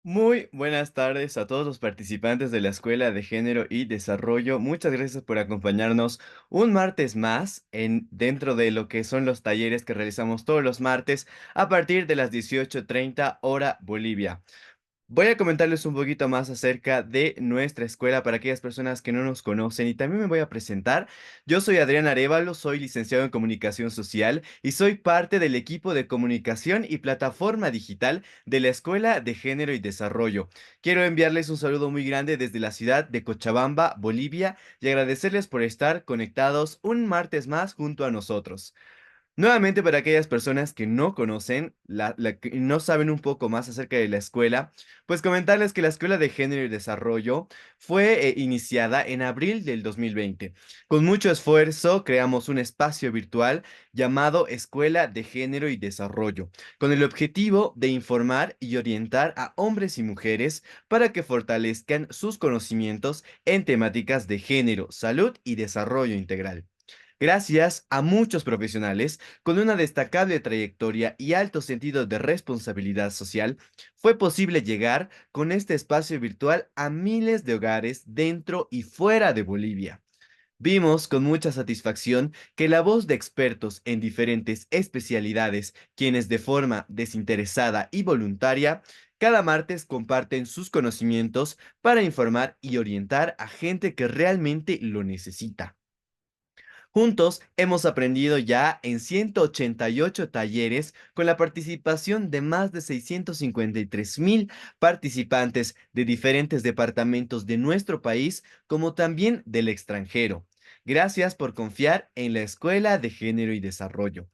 Muy buenas tardes a todos los participantes de la Escuela de Género y Desarrollo. Muchas gracias por acompañarnos un martes más dentro de lo que son los talleres que realizamos todos los martes a partir de las 18:30 hora Bolivia. Voy a comentarles un poquito más acerca de nuestra escuela para aquellas personas que no nos conocen y también me voy a presentar. Yo soy Adrián Arévalo, soy licenciado en Comunicación Social y soy parte del equipo de comunicación y plataforma digital de la Escuela de Género y Desarrollo. Quiero enviarles un saludo muy grande desde la ciudad de Cochabamba, Bolivia, y agradecerles por estar conectados un martes más junto a nosotros. Nuevamente, para aquellas personas que no conocen, que no saben un poco más acerca de la escuela, pues comentarles que la Escuela de Género y Desarrollo fue iniciada en abril del 2020. Con mucho esfuerzo creamos un espacio virtual llamado Escuela de Género y Desarrollo, con el objetivo de informar y orientar a hombres y mujeres para que fortalezcan sus conocimientos en temáticas de género, salud y desarrollo integral. Gracias a muchos profesionales con una destacable trayectoria y alto sentido de responsabilidad social, fue posible llegar con este espacio virtual a miles de hogares dentro y fuera de Bolivia. Vimos con mucha satisfacción que la voz de expertos en diferentes especialidades, quienes de forma desinteresada y voluntaria, cada martes comparten sus conocimientos para informar y orientar a gente que realmente lo necesita. Juntos hemos aprendido ya en 188 talleres con la participación de más de 653,000 participantes de diferentes departamentos de nuestro país, como también del extranjero. Gracias por confiar en la Escuela de Género y Desarrollo.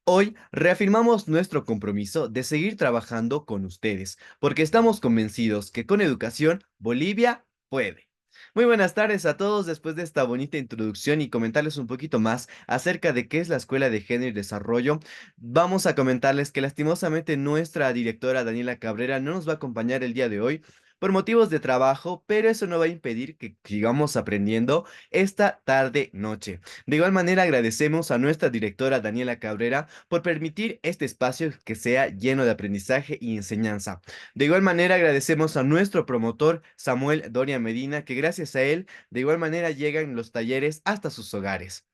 Hoy reafirmamos nuestro compromiso de seguir trabajando con ustedes, porque estamos convencidos que con educación Bolivia puede. Muy buenas tardes a todos. Después de esta bonita introducción y comentarles un poquito más acerca de qué es la Escuela de Género y Desarrollo, vamos a comentarles que lastimosamente nuestra directora Daniela Cabrera no nos va a acompañar el día de hoy por motivos de trabajo, pero eso no va a impedir que sigamos aprendiendo esta tarde noche. De igual manera, agradecemos a nuestra directora Daniela Cabrera por permitir este espacio que sea lleno de aprendizaje y enseñanza. De igual manera, agradecemos a nuestro promotor Samuel Doria Medina, que gracias a él, de igual manera llegan los talleres hasta sus hogares.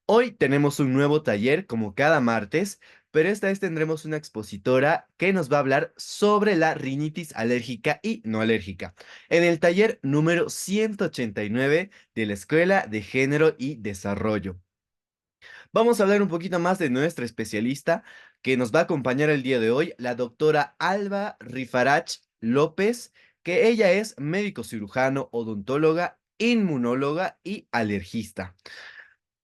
Hoy tenemos un nuevo taller como cada martes, pero esta vez tendremos una expositora que nos va a hablar sobre la rinitis alérgica y no alérgica, en el taller número 189 de la Escuela de Género y Desarrollo. Vamos a hablar un poquito más de nuestra especialista que nos va a acompañar el día de hoy, la doctora Alba Rifarach López, que ella es médico cirujano, odontóloga, inmunóloga y alergista.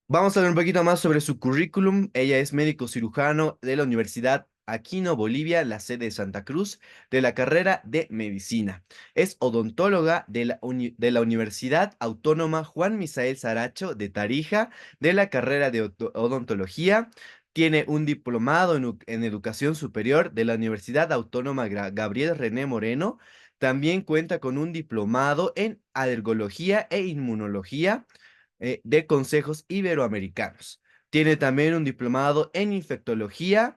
Vamos a ver un poquito más sobre su currículum. Ella es médico cirujano de la Universidad Aquino Bolivia, la sede de Santa Cruz, de la carrera de medicina. Es odontóloga de la Universidad Autónoma Juan Misael Saracho de Tarija, de la carrera de odontología. Tiene un diplomado en educación superior de la Universidad Autónoma Gabriel René Moreno. También cuenta con un diplomado en alergología e inmunología de consejos iberoamericanos. Tiene también un diplomado en infectología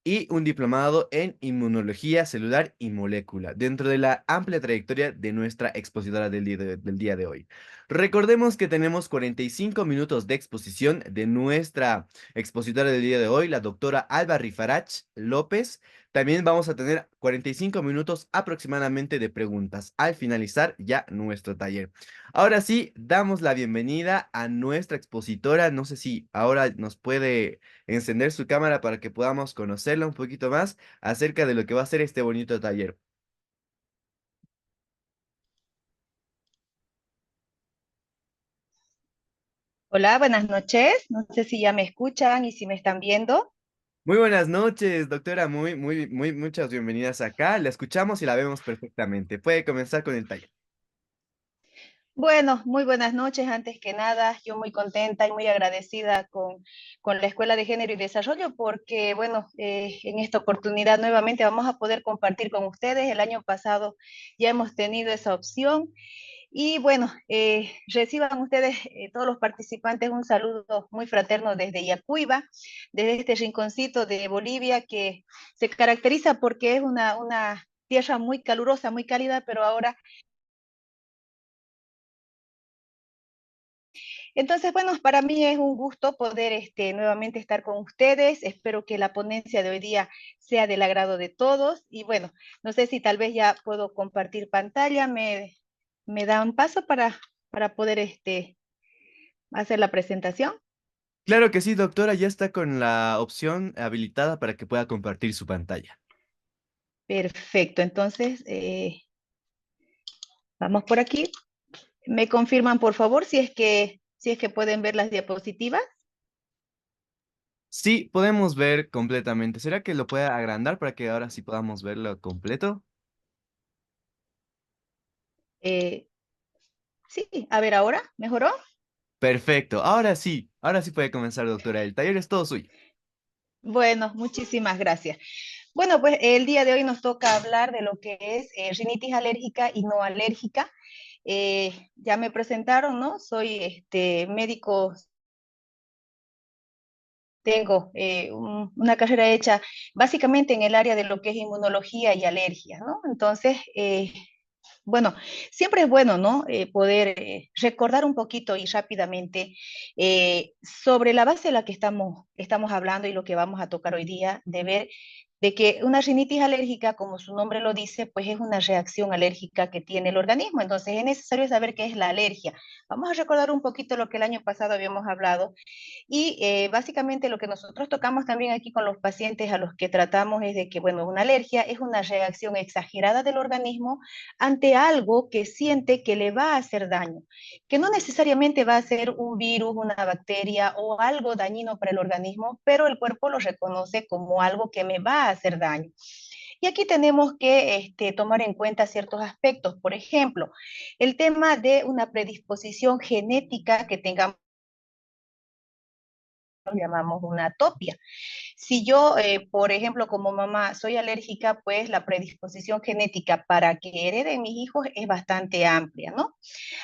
y un diplomado en inmunología celular y molécula, dentro de la amplia trayectoria de nuestra expositora del día de hoy. Recordemos que tenemos 45 minutos de exposición de nuestra expositora del día de hoy, la doctora Alba Rifarach López. También vamos a tener 45 minutos aproximadamente de preguntas al finalizar ya nuestro taller. Ahora sí, damos la bienvenida a nuestra expositora. No sé si ahora nos puede encender su cámara para que podamos conocerla un poquito más acerca de lo que va a ser este bonito taller. Hola, buenas noches. No sé si ya me escuchan y si me están viendo. Muy buenas noches, doctora. Muchas bienvenidas acá. La escuchamos y la vemos perfectamente. Puede comenzar con el taller. Bueno, muy buenas noches. Antes que nada, yo muy contenta y muy agradecida con la Escuela de Género y Desarrollo porque, bueno, en esta oportunidad nuevamente vamos a poder compartir con ustedes. El año pasado ya hemos tenido esa opción. Y bueno, reciban ustedes, todos los participantes, un saludo muy fraterno desde Yacuiba, desde este rinconcito de Bolivia que se caracteriza porque es una tierra muy calurosa, muy cálida, pero ahora. Entonces, bueno, para mí es un gusto poder nuevamente estar con ustedes. Espero que la ponencia de hoy día sea del agrado de todos. Y bueno, no sé si tal vez ya puedo compartir pantalla. Me da un paso para poder hacer la presentación. Claro que sí, doctora, ya está con la opción habilitada para que pueda compartir su pantalla. Perfecto. Entonces, vamos por aquí. ¿Me confirman, por favor, si es que pueden ver las diapositivas? Sí, podemos ver completamente. ¿Será que lo puede agrandar para que ahora sí podamos verlo completo? Eh, sí, a ver ahora, ¿mejoró? Perfecto, ahora sí puede comenzar, doctora. El taller es todo suyo. Bueno, muchísimas gracias. Bueno, pues el día de hoy nos toca hablar de lo que es rinitis alérgica y no alérgica. Ya me presentaron, ¿no? Soy médico, tengo una carrera hecha básicamente en el área de lo que es inmunología y alergia, ¿no? Entonces, bueno, siempre es bueno, ¿no? Poder recordar un poquito y rápidamente sobre la base de la que estamos hablando y lo que vamos a tocar hoy día, de ver de que una rinitis alérgica, como su nombre lo dice, pues es una reacción alérgica que tiene el organismo. Entonces es necesario saber qué es la alergia. Vamos a recordar un poquito lo que el año pasado habíamos hablado y básicamente lo que nosotros tocamos también aquí con los pacientes a los que tratamos es de que, bueno, una alergia es una reacción exagerada del organismo ante algo que siente que le va a hacer daño, que no necesariamente va a ser un virus, una bacteria o algo dañino para el organismo, pero el cuerpo lo reconoce como algo que me va a hacer daño. Y aquí tenemos que tomar en cuenta ciertos aspectos. Por ejemplo, el tema de una predisposición genética que tengamos llamamos una atopia. Si yo, por ejemplo, como mamá soy alérgica, pues la predisposición genética para que hereden mis hijos es bastante amplia, ¿no?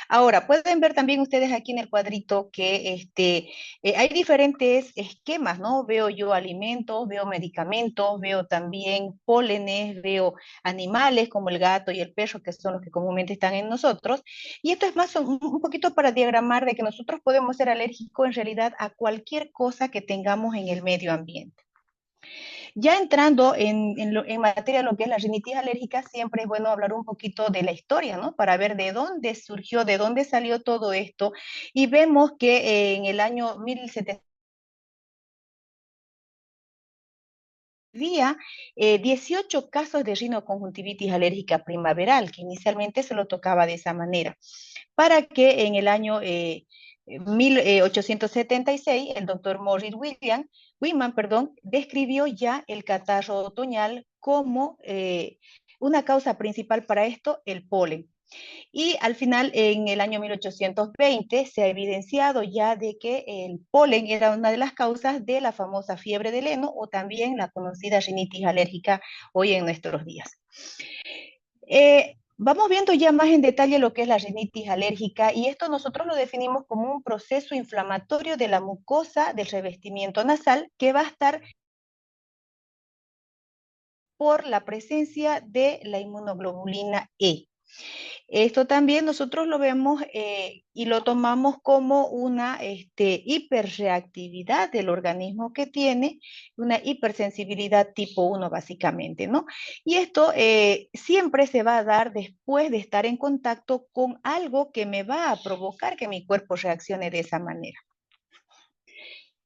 Ahora, pueden ver también ustedes aquí en el cuadrito que hay diferentes esquemas, ¿no? Veo yo alimentos, veo medicamentos, veo también pólenes, veo animales como el gato y el perro, que son los que comúnmente están en nosotros. Y esto es más un poquito para diagramar de que nosotros podemos ser alérgicos en realidad a cualquier cosa que tengamos en el medio ambiente. Ya entrando en materia de lo que es la rinitis alérgica, siempre es bueno hablar un poquito de la historia, ¿no? Para ver de dónde surgió, de dónde salió todo esto. Y vemos que en el año 1700 había 18 casos de rinoconjuntivitis alérgica primaveral, que inicialmente se lo tocaba de esa manera, para que en el año 1876 el doctor Morris Wiman, perdón, describió ya el catarro otoñal como una causa principal para esto, el polen. Y al final, en el año 1820, se ha evidenciado ya de que el polen era una de las causas de la famosa fiebre del heno o también la conocida rinitis alérgica hoy en nuestros días. Vamos viendo ya más en detalle lo que es la rinitis alérgica y esto nosotros lo definimos como un proceso inflamatorio de la mucosa del revestimiento nasal que va a estar por la presencia de la inmunoglobulina E. Esto también nosotros lo vemos y lo tomamos como una hiperreactividad del organismo que tiene, una hipersensibilidad tipo 1 básicamente, ¿no? Y esto siempre se va a dar después de estar en contacto con algo que me va a provocar que mi cuerpo reaccione de esa manera.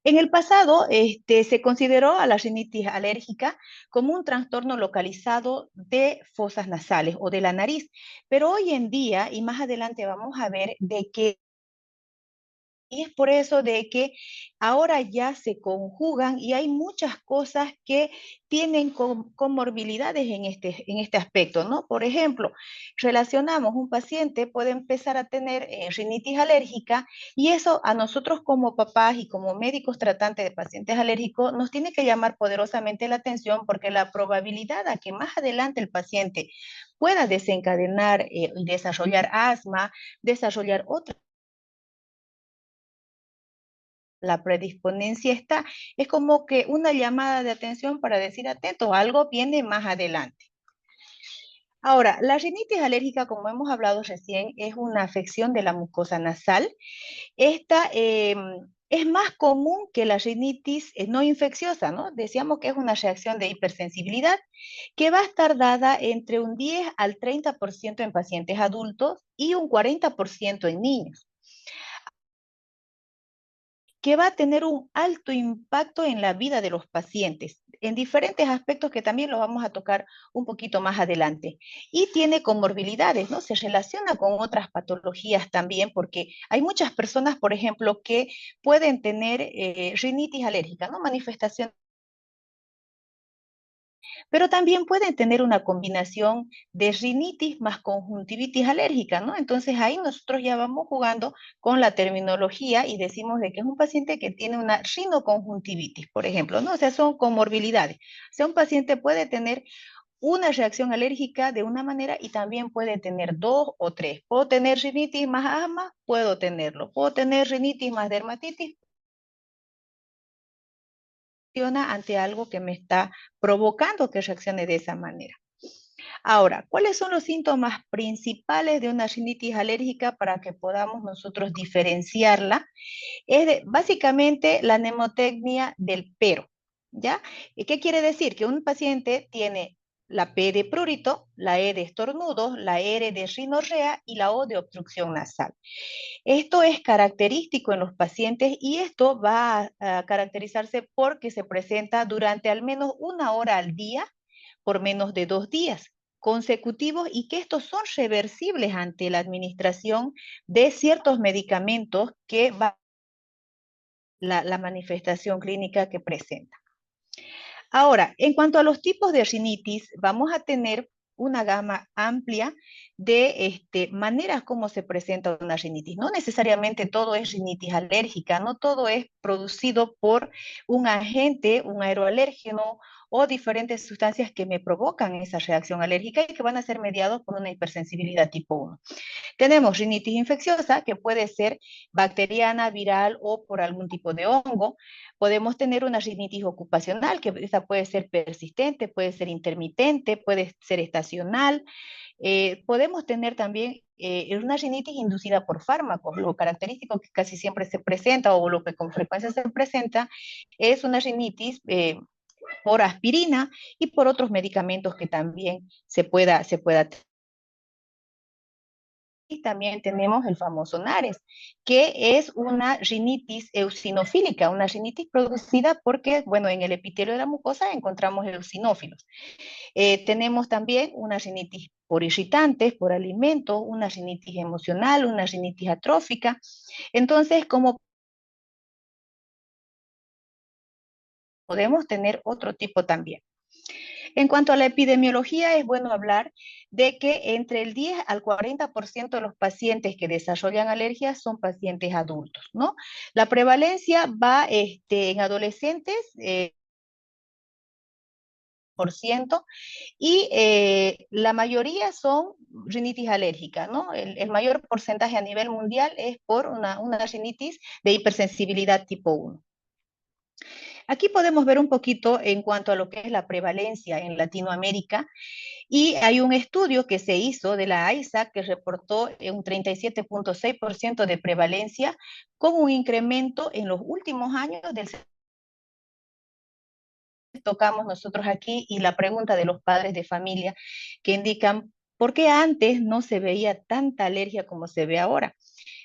En el pasado, se consideró a la rinitis alérgica como un trastorno localizado de fosas nasales o de la nariz, pero hoy en día, y más adelante vamos a ver de que y es por eso de que ahora ya se conjugan y hay muchas cosas que tienen comorbilidades en este aspecto, ¿no? Por ejemplo, relacionamos un paciente puede empezar a tener rinitis alérgica y eso a nosotros como papás y como médicos tratantes de pacientes alérgicos nos tiene que llamar poderosamente la atención porque la probabilidad a que más adelante el paciente pueda desencadenar y desarrollar asma, desarrollar otras la predisponencia está, es como que una llamada de atención para decir atento, algo viene más adelante. Ahora, la rinitis alérgica, como hemos hablado recién, es una afección de la mucosa nasal. Esta es más común que la rinitis no infecciosa, ¿no? Decíamos que es una reacción de hipersensibilidad que va a estar dada entre un 10 al 30% en pacientes adultos y un 40% en niños, que va a tener un alto impacto en la vida de los pacientes, en diferentes aspectos que también los vamos a tocar un poquito más adelante. Y tiene comorbilidades, ¿no? Se relaciona con otras patologías también, porque hay muchas personas, por ejemplo, que pueden tener rinitis alérgica, ¿no? Manifestaciones, pero también pueden tener una combinación de rinitis más conjuntivitis alérgica, ¿no? Entonces ahí nosotros ya vamos jugando con la terminología y decimos de que es un paciente que tiene una rinoconjuntivitis, por ejemplo, ¿no? O sea, son comorbilidades. O sea, un paciente puede tener una reacción alérgica de una manera y también puede tener dos o tres. Puedo tener rinitis más asma, puedo tenerlo. Puedo tener rinitis más dermatitis ante algo que me está provocando que reaccione de esa manera. Ahora, ¿cuáles son los síntomas principales de una rinitis alérgica para que podamos nosotros diferenciarla? Básicamente la nemotecnia del pero, ¿ya? ¿Y qué quiere decir? Que un paciente tiene la P de prurito, la E de estornudo, la R de rinorrea y la O de obstrucción nasal. Esto es característico en los pacientes y esto va a caracterizarse porque se presenta durante al menos una hora al día por menos de 2 días consecutivos y que estos son reversibles ante la administración de ciertos medicamentos que va la manifestación clínica que presenta. Ahora, en cuanto a los tipos de rinitis, vamos a tener una gama amplia de maneras como se presenta una rinitis. No necesariamente todo es rinitis alérgica, no todo es producido por un agente, un aeroalérgeno o diferentes sustancias que me provocan esa reacción alérgica y que van a ser mediados por una hipersensibilidad tipo 1. Tenemos rinitis infecciosa, que puede ser bacteriana, viral o por algún tipo de hongo. Podemos tener una rinitis ocupacional, que esa puede ser persistente, puede ser intermitente, puede ser estacional. Podemos tener también una rinitis inducida por fármacos. Lo característico que casi siempre se presenta o lo que con frecuencia se presenta es una rinitis por aspirina y por otros medicamentos que también se pueda y también tenemos el famoso Nares, que es una rinitis eosinofílica, una rinitis producida porque, bueno, en el epitelio de la mucosa encontramos eosinófilos. Tenemos también una rinitis por irritantes, por alimentos, una rinitis emocional, una rinitis atrófica. Entonces, como podemos tener otro tipo también. En cuanto a la epidemiología, es bueno hablar de que entre el 10 al 40% de los pacientes que desarrollan alergias son pacientes adultos, ¿no? La prevalencia va en adolescentes, por ciento, y la mayoría son rinitis alérgica, ¿no? El mayor porcentaje a nivel mundial es por una rinitis de hipersensibilidad tipo 1. Aquí podemos ver un poquito en cuanto a lo que es la prevalencia en Latinoamérica. Y hay un estudio que se hizo de la AISA que reportó un 37.6% de prevalencia con un incremento en los últimos años del tocamos nosotros aquí y la pregunta de los padres de familia que indican por qué antes no se veía tanta alergia como se ve ahora.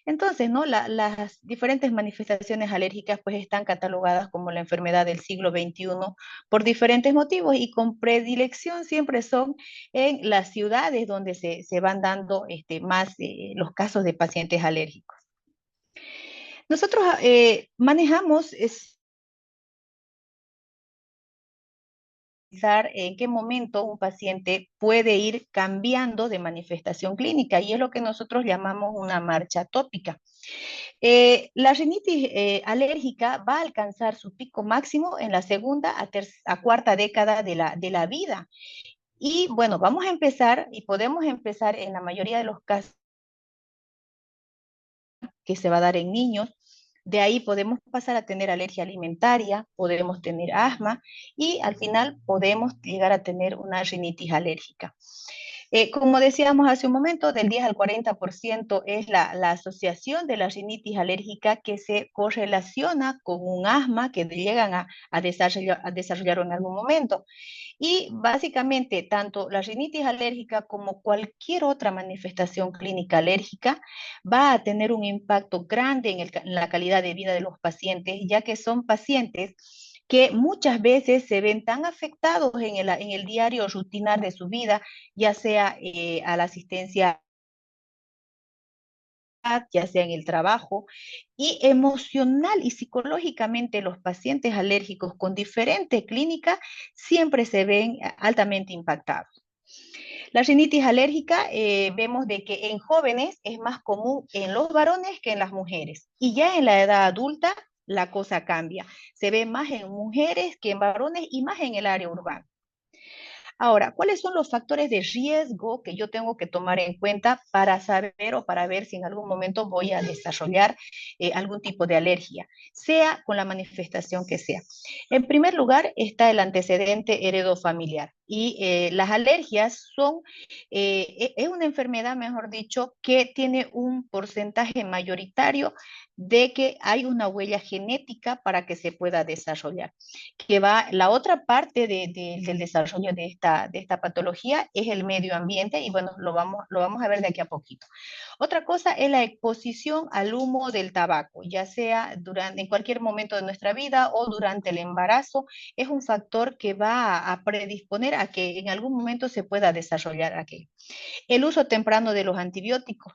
Entonces, ¿no? Las diferentes manifestaciones alérgicas pues están catalogadas como la enfermedad del siglo XXI por diferentes motivos y con predilección siempre son en las ciudades donde se van dando más los casos de pacientes alérgicos. Nosotros manejamos en qué momento un paciente puede ir cambiando de manifestación clínica y es lo que nosotros llamamos una marcha tópica. La rinitis alérgica va a alcanzar su pico máximo en la segunda a cuarta década de la vida. Y bueno, vamos a empezar y podemos empezar en la mayoría de los casos que se va a dar en niños. De ahí podemos pasar a tener alergia alimentaria, podemos tener asma y al final podemos llegar a tener una rinitis alérgica. Como decíamos hace un momento, del 10 al 40% es la asociación de la rinitis alérgica que se correlaciona con un asma que llegan a desarrollar en algún momento. Y básicamente, tanto la rinitis alérgica como cualquier otra manifestación clínica alérgica va a tener un impacto grande en la calidad de vida de los pacientes, ya que son pacientes que muchas veces se ven tan afectados en el diario rutinar de su vida, ya sea a la asistencia, ya sea en el trabajo, y emocional y psicológicamente los pacientes alérgicos con diferentes clínicas siempre se ven altamente impactados. La rinitis alérgica vemos de que en jóvenes es más común en los varones que en las mujeres, y ya en la edad adulta la cosa cambia. Se ve más en mujeres que en varones y más en el área urbana. Ahora, ¿cuáles son los factores de riesgo que yo tengo que tomar en cuenta para saber o para ver si en algún momento voy a desarrollar algún tipo de alergia, sea con la manifestación que sea? En primer lugar está el antecedente heredofamiliar. Y las alergias son, es una enfermedad, mejor dicho, que tiene un porcentaje mayoritario de que hay una huella genética para que se pueda desarrollar. Que va, la otra parte del desarrollo de esta patología es el medio ambiente, y bueno, lo vamos a ver de aquí a poquito. Otra cosa es la exposición al humo del tabaco, ya sea durante, en cualquier momento de nuestra vida o durante el embarazo. Es un factor que va a predisponer a que en algún momento se pueda desarrollar aquello. El uso temprano de los antibióticos,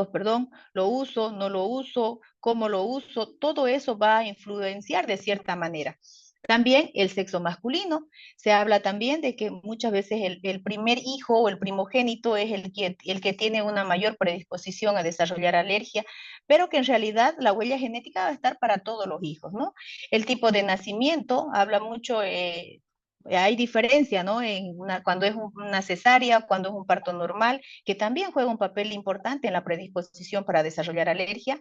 perdón, lo uso, no lo uso, cómo lo uso, todo eso va a influenciar de cierta manera. También el sexo masculino. Se habla también de que muchas veces el primer hijo o el primogénito es el que tiene una mayor predisposición a desarrollar alergia, pero que en realidad la huella genética va a estar para todos los hijos, ¿no? El tipo de nacimiento habla mucho, hay diferencia, ¿no? Cuando es una cesárea, cuando es un parto normal, que también juega un papel importante en la predisposición para desarrollar alergia,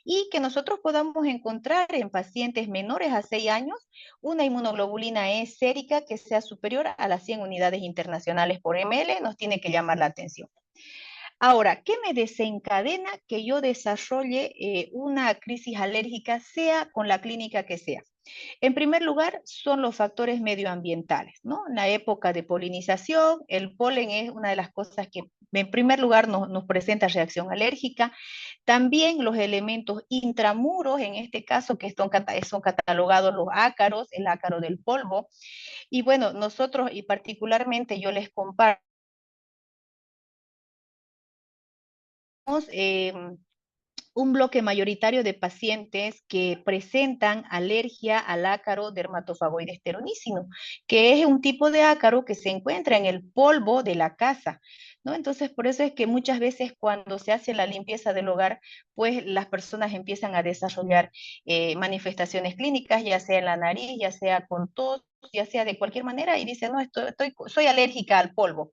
y que nosotros podamos encontrar en pacientes menores a 6 años una inmunoglobulina E sérica que sea superior a las 100 unidades internacionales por ml, nos tiene que llamar la atención. Ahora, ¿qué me desencadena que yo desarrolle una crisis alérgica, sea con la clínica que sea? En primer lugar, son los factores medioambientales, ¿no? La época de polinización, el polen es una de las cosas que en primer lugar nos presenta reacción alérgica. También los elementos intramuros, en este caso, que son catalogados los ácaros, el ácaro del polvo. Y bueno, nosotros, y particularmente yo les comparto, eh, un bloque mayoritario de pacientes que presentan alergia al ácaro dermatofagoides teronícino, que es un tipo de ácaro que se encuentra en el polvo de la casa, ¿no? Entonces, por eso es que muchas veces cuando se hace la limpieza del hogar, pues las personas empiezan a desarrollar manifestaciones clínicas, ya sea en la nariz, ya sea con tos, ya sea de cualquier manera, y dicen, no, soy alérgica al polvo,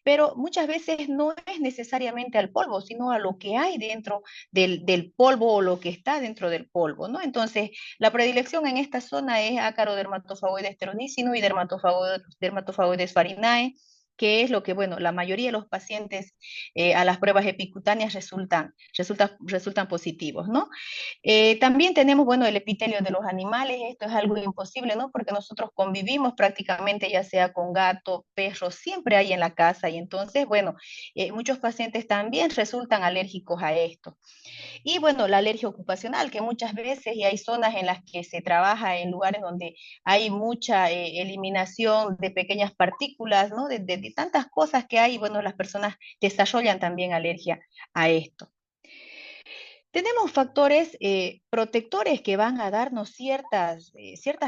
pero muchas veces no es necesariamente al polvo, sino a lo que hay dentro del polvo o lo que está dentro del polvo, ¿no? Entonces, la predilección en esta zona es ácaro dermatofagoides teronícino y dermatofagoides farinae, que es lo que, bueno, la mayoría de los pacientes a las pruebas epicutáneas resultan positivos, ¿no? También tenemos, bueno, el epitelio de los animales. Esto es algo imposible, ¿no? Porque nosotros convivimos prácticamente, ya sea con gato, perro, siempre hay en la casa, y entonces, bueno, muchos pacientes también resultan alérgicos a esto. Y bueno, la alergia ocupacional, que muchas veces, y hay zonas en las que se trabaja en lugares donde hay mucha eliminación de pequeñas partículas, ¿no? De tantas cosas que hay, y bueno, las personas desarrollan también alergia a esto. Tenemos factores protectores que van a darnos ciertas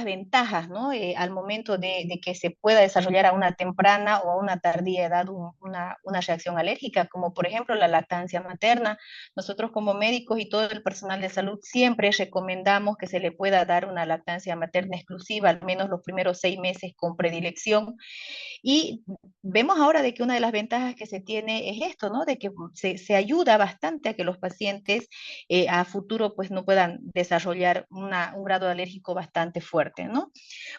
ventajas, ¿no? Al momento de que se pueda desarrollar a una temprana o a una tardía edad una reacción alérgica, como por ejemplo la lactancia materna. Nosotros como médicos y todo el personal de salud siempre recomendamos que se le pueda dar una lactancia materna exclusiva, al menos los primeros 6 meses con predilección. Y vemos ahora de que una de las ventajas que se tiene es esto, ¿no? De que se ayuda bastante a que los pacientes a futuro pues no puedan desarrollar un grado alérgico bastante fuerte, ¿no?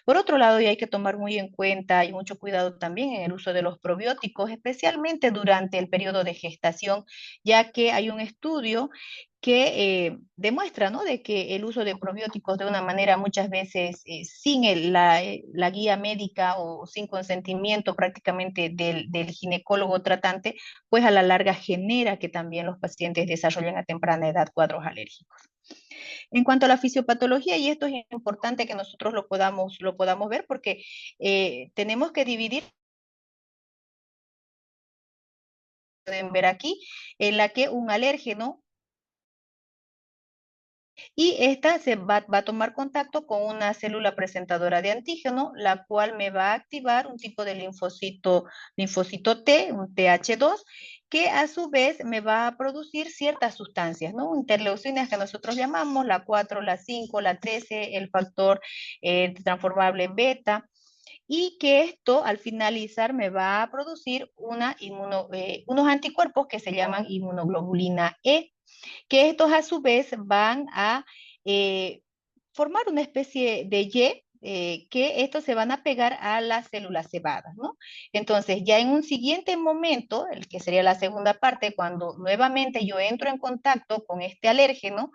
Por otro lado, y hay que tomar muy en cuenta y mucho cuidado también en el uso de los probióticos, especialmente durante el periodo de gestación, ya que hay un estudio que demuestra, ¿no?, de que el uso de probióticos de una manera muchas veces sin la guía médica o sin consentimiento prácticamente del ginecólogo tratante, pues a la larga genera que también los pacientes desarrollen a temprana edad cuadros alérgicos. En cuanto a la fisiopatología, y esto es importante que nosotros lo podamos ver porque tenemos que dividir, pueden ver aquí, en la que un alérgeno y esta va a tomar contacto con una célula presentadora de antígeno, la cual me va a activar un tipo de linfocito T, un TH2, que a su vez me va a producir ciertas sustancias, ¿no? Interleucinas que nosotros llamamos, la 4, la 5, la 13, el factor transformable beta, y que esto al finalizar me va a producir unos anticuerpos que se llaman inmunoglobulina E, que estos a su vez van a eh, formar una especie de Y, que estos se van a pegar a las células cebadas, ¿no? Entonces, ya en un siguiente momento, el que sería la segunda parte, cuando nuevamente yo entro en contacto con este alérgeno,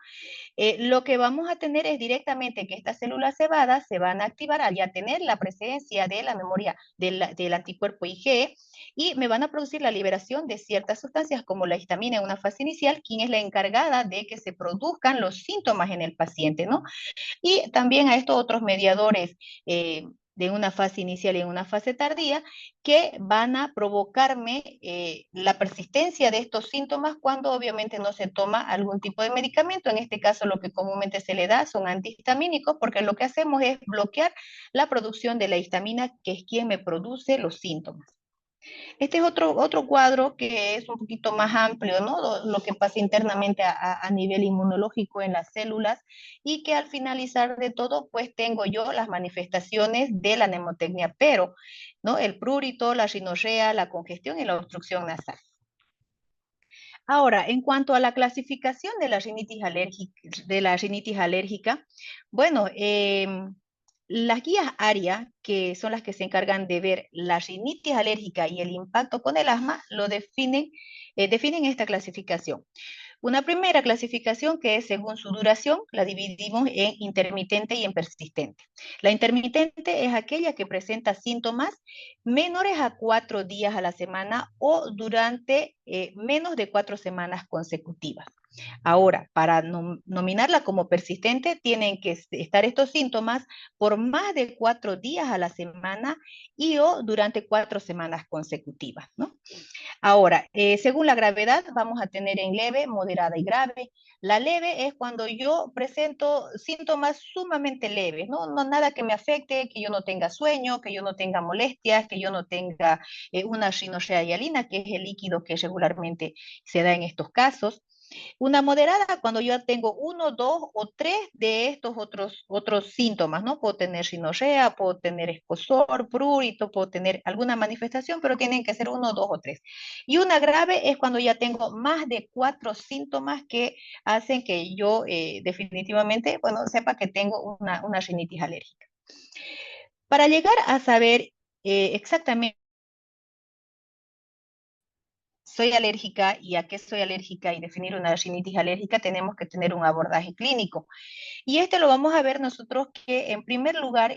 lo que vamos a tener es directamente que estas células cebadas se van a activar al ya tener la presencia de la memoria del anticuerpo IgE y me van a producir la liberación de ciertas sustancias como la histamina en una fase inicial, quien es la encargada de que se produzcan los síntomas en el paciente, ¿no? Y también a estos otros mediadores de una fase inicial y en una fase tardía que van a provocarme la persistencia de estos síntomas cuando obviamente no se toma algún tipo de medicamento. En este caso lo que comúnmente se le da son antihistamínicos porque lo que hacemos es bloquear la producción de la histamina, que es quien me produce los síntomas. Este es otro cuadro que es un poquito más amplio, ¿no? Lo que pasa internamente a nivel inmunológico en las células y que al finalizar de todo, pues tengo yo las manifestaciones de la nemotecnia, pero, ¿no? El prurito, la rinorrea, la congestión y la obstrucción nasal. Ahora, en cuanto a la clasificación de la rinitis alérgica, bueno, las guías ARIA, que son las que se encargan de ver la rinitis alérgica y el impacto con el asma, definen esta clasificación. Una primera clasificación que es según su duración, la dividimos en intermitente y en persistente. La intermitente es aquella que presenta síntomas menores a 4 días a la semana o durante menos de 4 semanas consecutivas. Ahora, para nominarla como persistente, tienen que estar estos síntomas por más de 4 días a la semana y o durante 4 semanas consecutivas, ¿no? Ahora, según la gravedad, vamos a tener en leve, moderada y grave. La leve es cuando yo presento síntomas sumamente leves, ¿no? No nada que me afecte, que yo no tenga sueño, que yo no tenga molestias, que yo no tenga una rinorrea hialina, que es el líquido que regularmente se da en estos casos. Una moderada cuando yo tengo uno, dos o tres de estos otros síntomas, ¿no? Puedo tener rinorrea, puedo tener escozor, prurito, puedo tener alguna manifestación, pero tienen que ser uno, dos o tres. Y una grave es cuando ya tengo más de 4 síntomas que hacen que yo definitivamente, bueno, sepa que tengo una rinitis alérgica. Para llegar a saber exactamente soy alérgica y a qué soy alérgica y definir una rinitis alérgica, tenemos que tener un abordaje clínico. Y este lo vamos a ver nosotros que en primer lugar,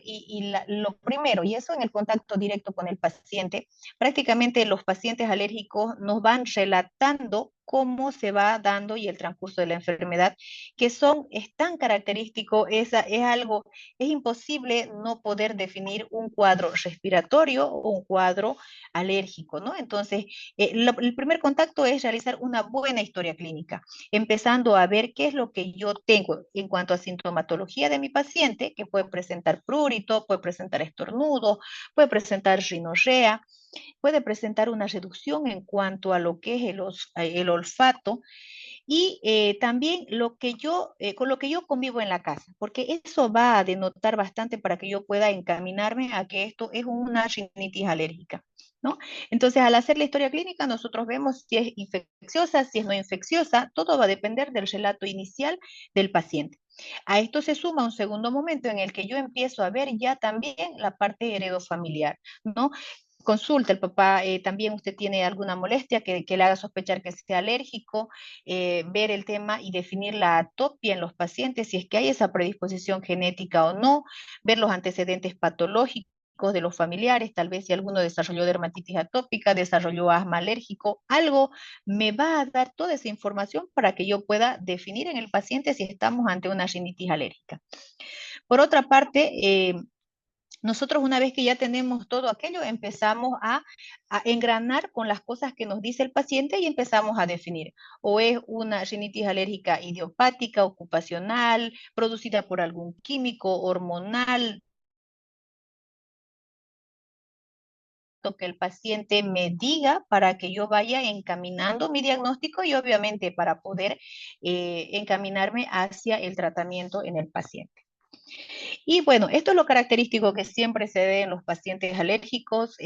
lo primero, y eso en el contacto directo con el paciente, prácticamente los pacientes alérgicos nos van relatando cómo se va dando y el transcurso de la enfermedad, que es tan característico, es imposible no poder definir un cuadro respiratorio o un cuadro alérgico, ¿no? Entonces, el primer contacto es realizar una buena historia clínica, empezando a ver qué es lo que yo tengo en cuanto a sintomatología de mi paciente, que puede presentar prurito, puede presentar estornudo, puede presentar rinorrea, puede presentar una reducción en cuanto a lo que es el olfato y también con lo que yo convivo en la casa, porque eso va a denotar bastante para que yo pueda encaminarme a que esto es una rinitis alérgica, ¿no? Entonces, al hacer la historia clínica, nosotros vemos si es infecciosa, si es no infecciosa, todo va a depender del relato inicial del paciente. A esto se suma un segundo momento en el que yo empiezo a ver ya también la parte heredofamiliar, ¿no? Consulta el papá, también usted tiene alguna molestia que le haga sospechar que sea alérgico, ver el tema y definir la atopia en los pacientes, si es que hay esa predisposición genética o no, ver los antecedentes patológicos de los familiares, tal vez si alguno desarrolló dermatitis atópica, desarrolló asma alérgico, algo me va a dar toda esa información para que yo pueda definir en el paciente si estamos ante una rinitis alérgica. Por otra parte, nosotros una vez que ya tenemos todo aquello, empezamos a engranar con las cosas que nos dice el paciente y empezamos a definir. O es una rinitis alérgica idiopática, ocupacional, producida por algún químico, hormonal, lo que el paciente me diga para que yo vaya encaminando mi diagnóstico y obviamente para poder encaminarme hacia el tratamiento en el paciente. Y bueno, esto es lo característico que siempre se ve en los pacientes alérgicos,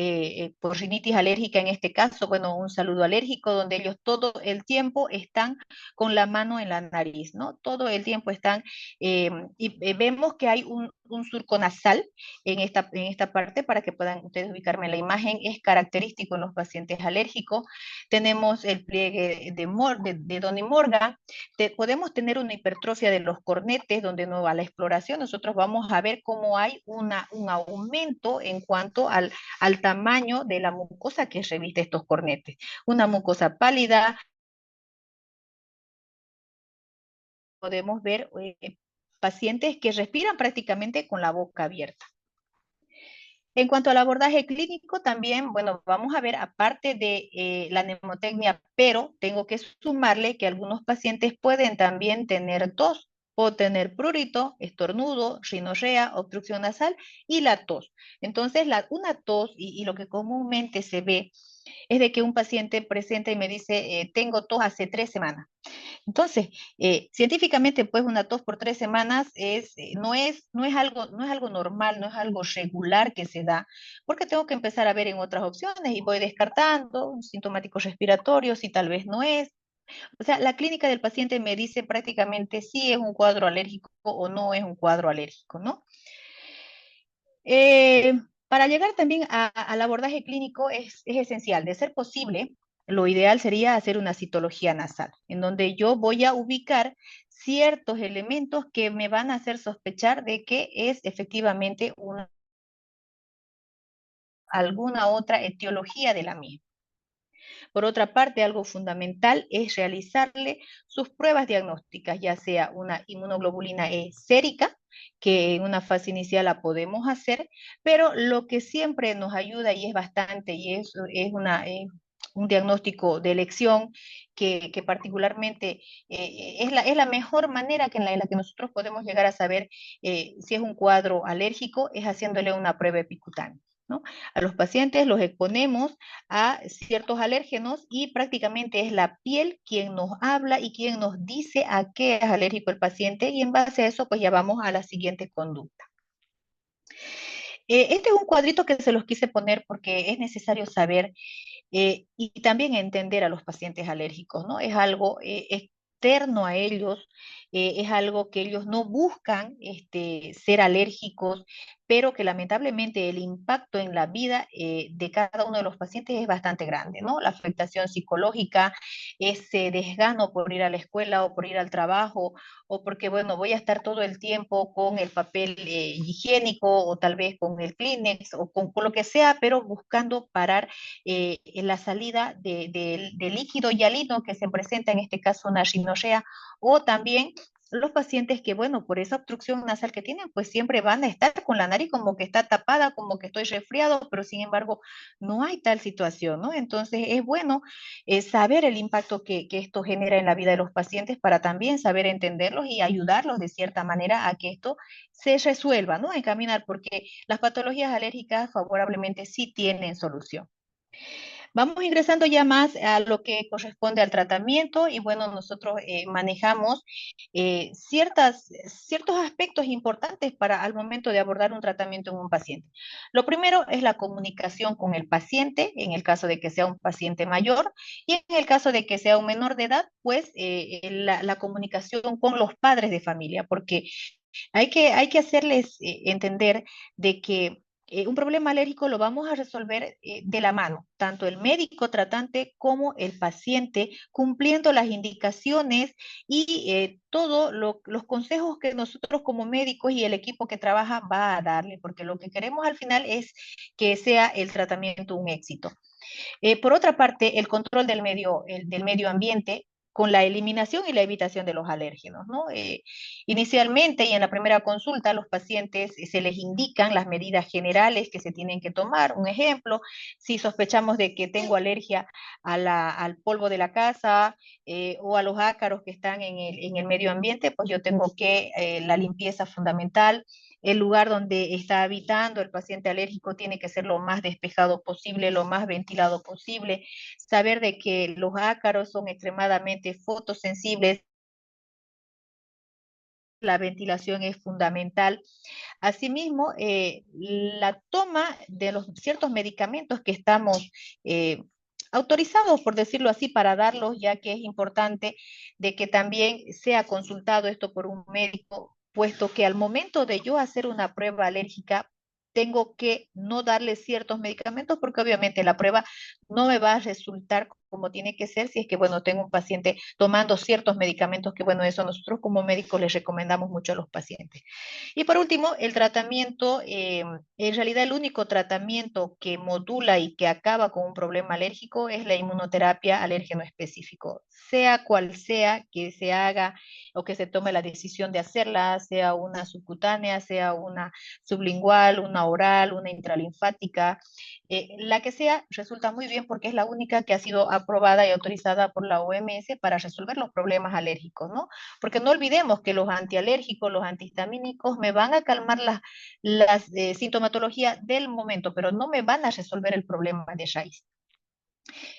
por rinitis alérgica en este caso, bueno, un saludo alérgico donde ellos todo el tiempo están con la mano en la nariz, ¿no? Todo el tiempo están, vemos que hay un surco nasal en esta parte para que puedan ustedes ubicarme en la imagen, es característico en los pacientes alérgicos. Tenemos el pliegue de Donny Morgan, podemos tener una hipertrofia de los cornetes, donde no va la exploración, nosotros vamos a ver cómo hay un aumento en cuanto al tamaño de la mucosa que reviste estos cornetes. Una mucosa pálida, podemos ver pacientes que respiran prácticamente con la boca abierta. En cuanto al abordaje clínico, también, bueno, vamos a ver, aparte de la nemotecnia, pero tengo que sumarle que algunos pacientes pueden también tener tos, o tener prurito, estornudo, rinorrea, obstrucción nasal y la tos. Entonces, una tos y lo que comúnmente se ve es de que un paciente presenta y me dice, tengo tos hace 3 semanas. Entonces, científicamente, pues una tos por 3 semanas no es algo normal, no es algo regular que se da, porque tengo que empezar a ver en otras opciones y voy descartando sintomáticos respiratorios y tal vez no es. O sea, la clínica del paciente me dice prácticamente si es un cuadro alérgico o no es un cuadro alérgico, ¿no? Eh, para llegar también al abordaje clínico es esencial, de ser posible, lo ideal sería hacer una citología nasal, en donde yo voy a ubicar ciertos elementos que me van a hacer sospechar de que es efectivamente alguna otra etiología de la misma. Por otra parte, algo fundamental es realizarle sus pruebas diagnósticas, ya sea una inmunoglobulina E sérica, que en una fase inicial la podemos hacer, pero lo que siempre nos ayuda y es bastante, es un diagnóstico de elección que particularmente es la mejor manera en la que nosotros podemos llegar a saber si es un cuadro alérgico, es haciéndole una prueba epicutánea, ¿no? A los pacientes los exponemos a ciertos alérgenos y prácticamente es la piel quien nos habla y quien nos dice a qué es alérgico el paciente y en base a eso pues ya vamos a la siguiente conducta. Este es un cuadrito que se los quise poner porque es necesario saber y también entender a los pacientes alérgicos, ¿no? Es algo externo a ellos, es algo que ellos no buscan ser alérgicos, pero que lamentablemente el impacto en la vida de cada uno de los pacientes es bastante grande, ¿no? La afectación psicológica, ese desgano por ir a la escuela o por ir al trabajo, o porque, bueno, voy a estar todo el tiempo con el papel higiénico o tal vez con el Kleenex o con lo que sea, pero buscando parar en la salida de líquido hialino que se presenta, en este caso una rinorrea, o también los pacientes que, bueno, por esa obstrucción nasal que tienen, pues siempre van a estar con la nariz como que está tapada, como que estoy resfriado, pero sin embargo no hay tal situación, ¿no? Entonces es bueno saber el impacto que esto genera en la vida de los pacientes para también saber entenderlos y ayudarlos de cierta manera a que esto se resuelva, ¿no? Encaminar, porque las patologías alérgicas favorablemente sí tienen solución. Vamos ingresando ya más a lo que corresponde al tratamiento y bueno, nosotros manejamos ciertos aspectos importantes para al momento de abordar un tratamiento en un paciente. Lo primero es la comunicación con el paciente, en el caso de que sea un paciente mayor, y en el caso de que sea un menor de edad, pues la comunicación con los padres de familia, porque hay que hacerles entender de que un problema alérgico lo vamos a resolver de la mano, tanto el médico tratante como el paciente, cumpliendo las indicaciones y todos los consejos que nosotros como médicos y el equipo que trabaja va a darle, porque lo que queremos al final es que sea el tratamiento un éxito. Por otra parte, el control del medio ambiente con la eliminación y la evitación de los alérgenos, ¿no? Inicialmente y en la primera consulta, a los pacientes se les indican las medidas generales que se tienen que tomar. Un ejemplo, si sospechamos de que tengo alergia al polvo de la casa o a los ácaros que están en el medio ambiente, pues yo tengo que la limpieza fundamental, el lugar donde está habitando el paciente alérgico tiene que ser lo más despejado posible, lo más ventilado posible, saber de que los ácaros son extremadamente fotosensibles, la ventilación es fundamental. Asimismo, la toma de los ciertos medicamentos que estamos autorizados, por decirlo así, para darlos, ya que es importante de que también sea consultado esto por un médico, puesto que al momento de yo hacer una prueba alérgica, tengo que no darle ciertos medicamentos porque obviamente la prueba no me va a resultar como tiene que ser si es que, bueno, tengo un paciente tomando ciertos medicamentos que, bueno, eso nosotros como médicos les recomendamos mucho a los pacientes. Y por último, el tratamiento, en realidad el único tratamiento que modula y que acaba con un problema alérgico es la inmunoterapia alérgeno específico, sea cual sea que se haga o que se tome la decisión de hacerla, sea una subcutánea, sea una sublingual, una oral, una intralinfática, la que sea, resulta muy bien porque es la única que ha sido aprobada y autorizada por la OMS para resolver los problemas alérgicos, ¿no? Porque no olvidemos que los antialérgicos, los antihistamínicos me van a calmar las sintomatologías del momento, pero no me van a resolver el problema de raíz.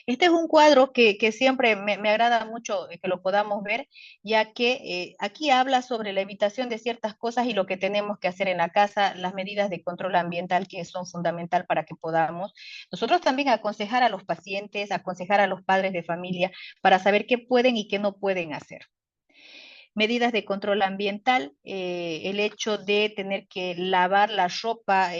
Este es un cuadro que siempre me agrada mucho que lo podamos ver, ya que aquí habla sobre la evitación de ciertas cosas y lo que tenemos que hacer en la casa, las medidas de control ambiental que son fundamental para que podamos. Nosotros también aconsejar a los pacientes, aconsejar a los padres de familia para saber qué pueden y qué no pueden hacer. Medidas de control ambiental, el hecho de tener que lavar la ropa,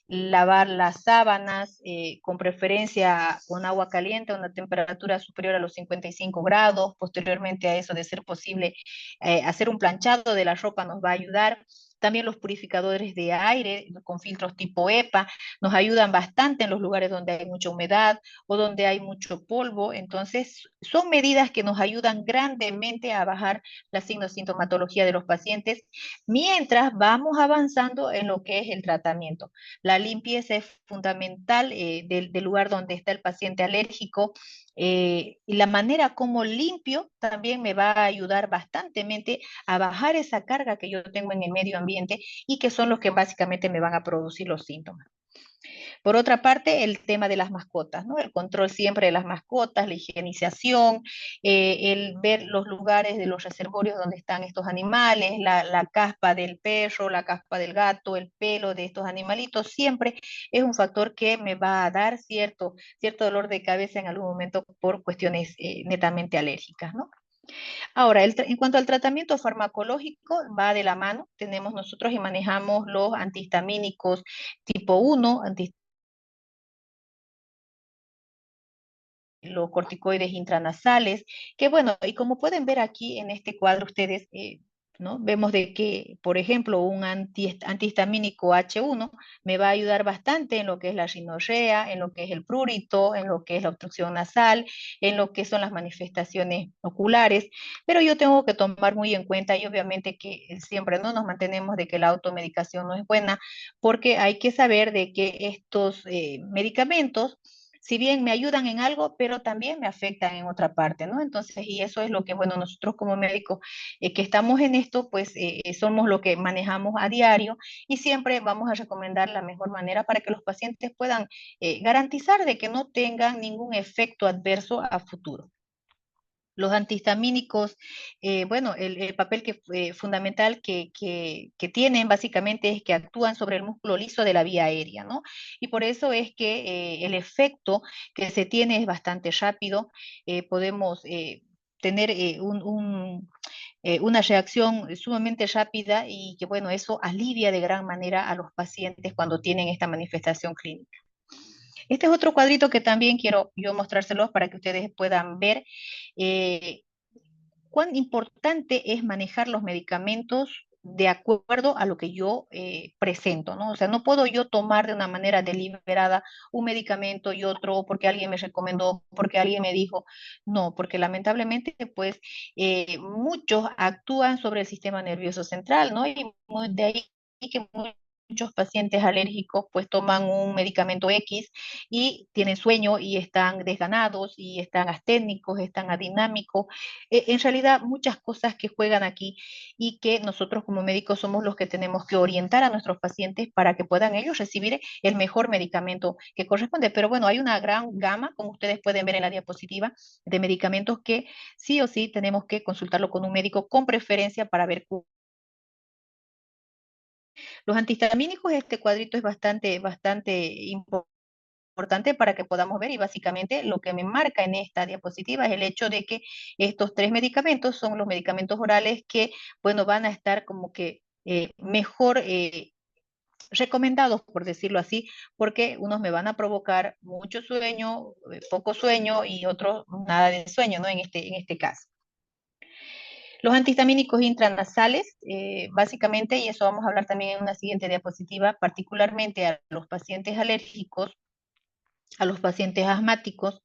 lavar las sábanas, con preferencia con agua caliente a una temperatura superior a los 55 grados, posteriormente a eso, de ser posible, hacer un planchado de la ropa nos va a ayudar. También los purificadores de aire con filtros tipo EPA nos ayudan bastante en los lugares donde hay mucha humedad o donde hay mucho polvo. Entonces, son medidas que nos ayudan grandemente a bajar la sintomatología de los pacientes mientras vamos avanzando en lo que es el tratamiento. La limpieza es fundamental del lugar donde está el paciente alérgico. Y la manera como limpio también me va a ayudar bastantemente a bajar esa carga que yo tengo en el medio ambiente y que son los que básicamente me van a producir los síntomas. Por otra parte, el tema de las mascotas, ¿no? El control siempre de las mascotas, la higienización, el ver los lugares de los reservorios donde están estos animales, la caspa del perro, la caspa del gato, el pelo de estos animalitos, siempre es un factor que me va a dar cierto dolor de cabeza en algún momento por cuestiones netamente alérgicas, ¿no? Ahora, en cuanto al tratamiento farmacológico, va de la mano. Tenemos nosotros y manejamos los antihistamínicos tipo 1, los corticoides intranasales, que bueno, y como pueden ver aquí en este cuadro ustedes, ¿no? Vemos de que, por ejemplo, un antihistamínico H1 me va a ayudar bastante en lo que es la rinorrea, en lo que es el prurito, en lo que es la obstrucción nasal, en lo que son las manifestaciones oculares, pero yo tengo que tomar muy en cuenta y obviamente que siempre no nos mantenemos de que la automedicación no es buena, porque hay que saber de que estos medicamentos si bien me ayudan en algo, pero también me afectan en otra parte, ¿no? Entonces, y eso es lo que, bueno, nosotros como médicos que estamos en esto, pues somos lo que manejamos a diario y siempre vamos a recomendar la mejor manera para que los pacientes puedan garantizar de que no tengan ningún efecto adverso a futuro. Los antihistamínicos, bueno, el papel fundamental que tienen básicamente es que actúan sobre el músculo liso de la vía aérea, ¿no? Y por eso es que el efecto que se tiene es bastante rápido. Podemos tener una reacción sumamente rápida y que, bueno, eso alivia de gran manera a los pacientes cuando tienen esta manifestación clínica. Este es otro cuadrito que también quiero yo mostrárselos para que ustedes puedan ver eh, cuán importante es manejar los medicamentos de acuerdo a lo que yo presento, ¿no? O sea, no puedo yo tomar de una manera deliberada un medicamento y otro porque alguien me recomendó, porque alguien me dijo, no, porque lamentablemente, pues, muchos actúan sobre el sistema nervioso central, ¿no? Y de ahí que muchos pacientes alérgicos pues toman un medicamento X y tienen sueño y están desganados y están asténicos, están adinámicos, en realidad muchas cosas que juegan aquí y que nosotros como médicos somos los que tenemos que orientar a nuestros pacientes para que puedan ellos recibir el mejor medicamento que corresponde. Pero bueno, hay una gran gama, como ustedes pueden ver en la diapositiva, de medicamentos que sí o sí tenemos que consultarlo con un médico con preferencia para ver. Los antihistamínicos, este cuadrito es bastante importante para que podamos ver y básicamente lo que me marca en esta diapositiva es el hecho de que estos tres medicamentos son los medicamentos orales que, bueno, van a estar como que mejor recomendados, por decirlo así, porque unos me van a provocar mucho sueño, poco sueño y otros nada de sueño, ¿no? En este caso. Los antihistamínicos intranasales, básicamente, y eso vamos a hablar también en una siguiente diapositiva, particularmente a los pacientes alérgicos, a los pacientes asmáticos,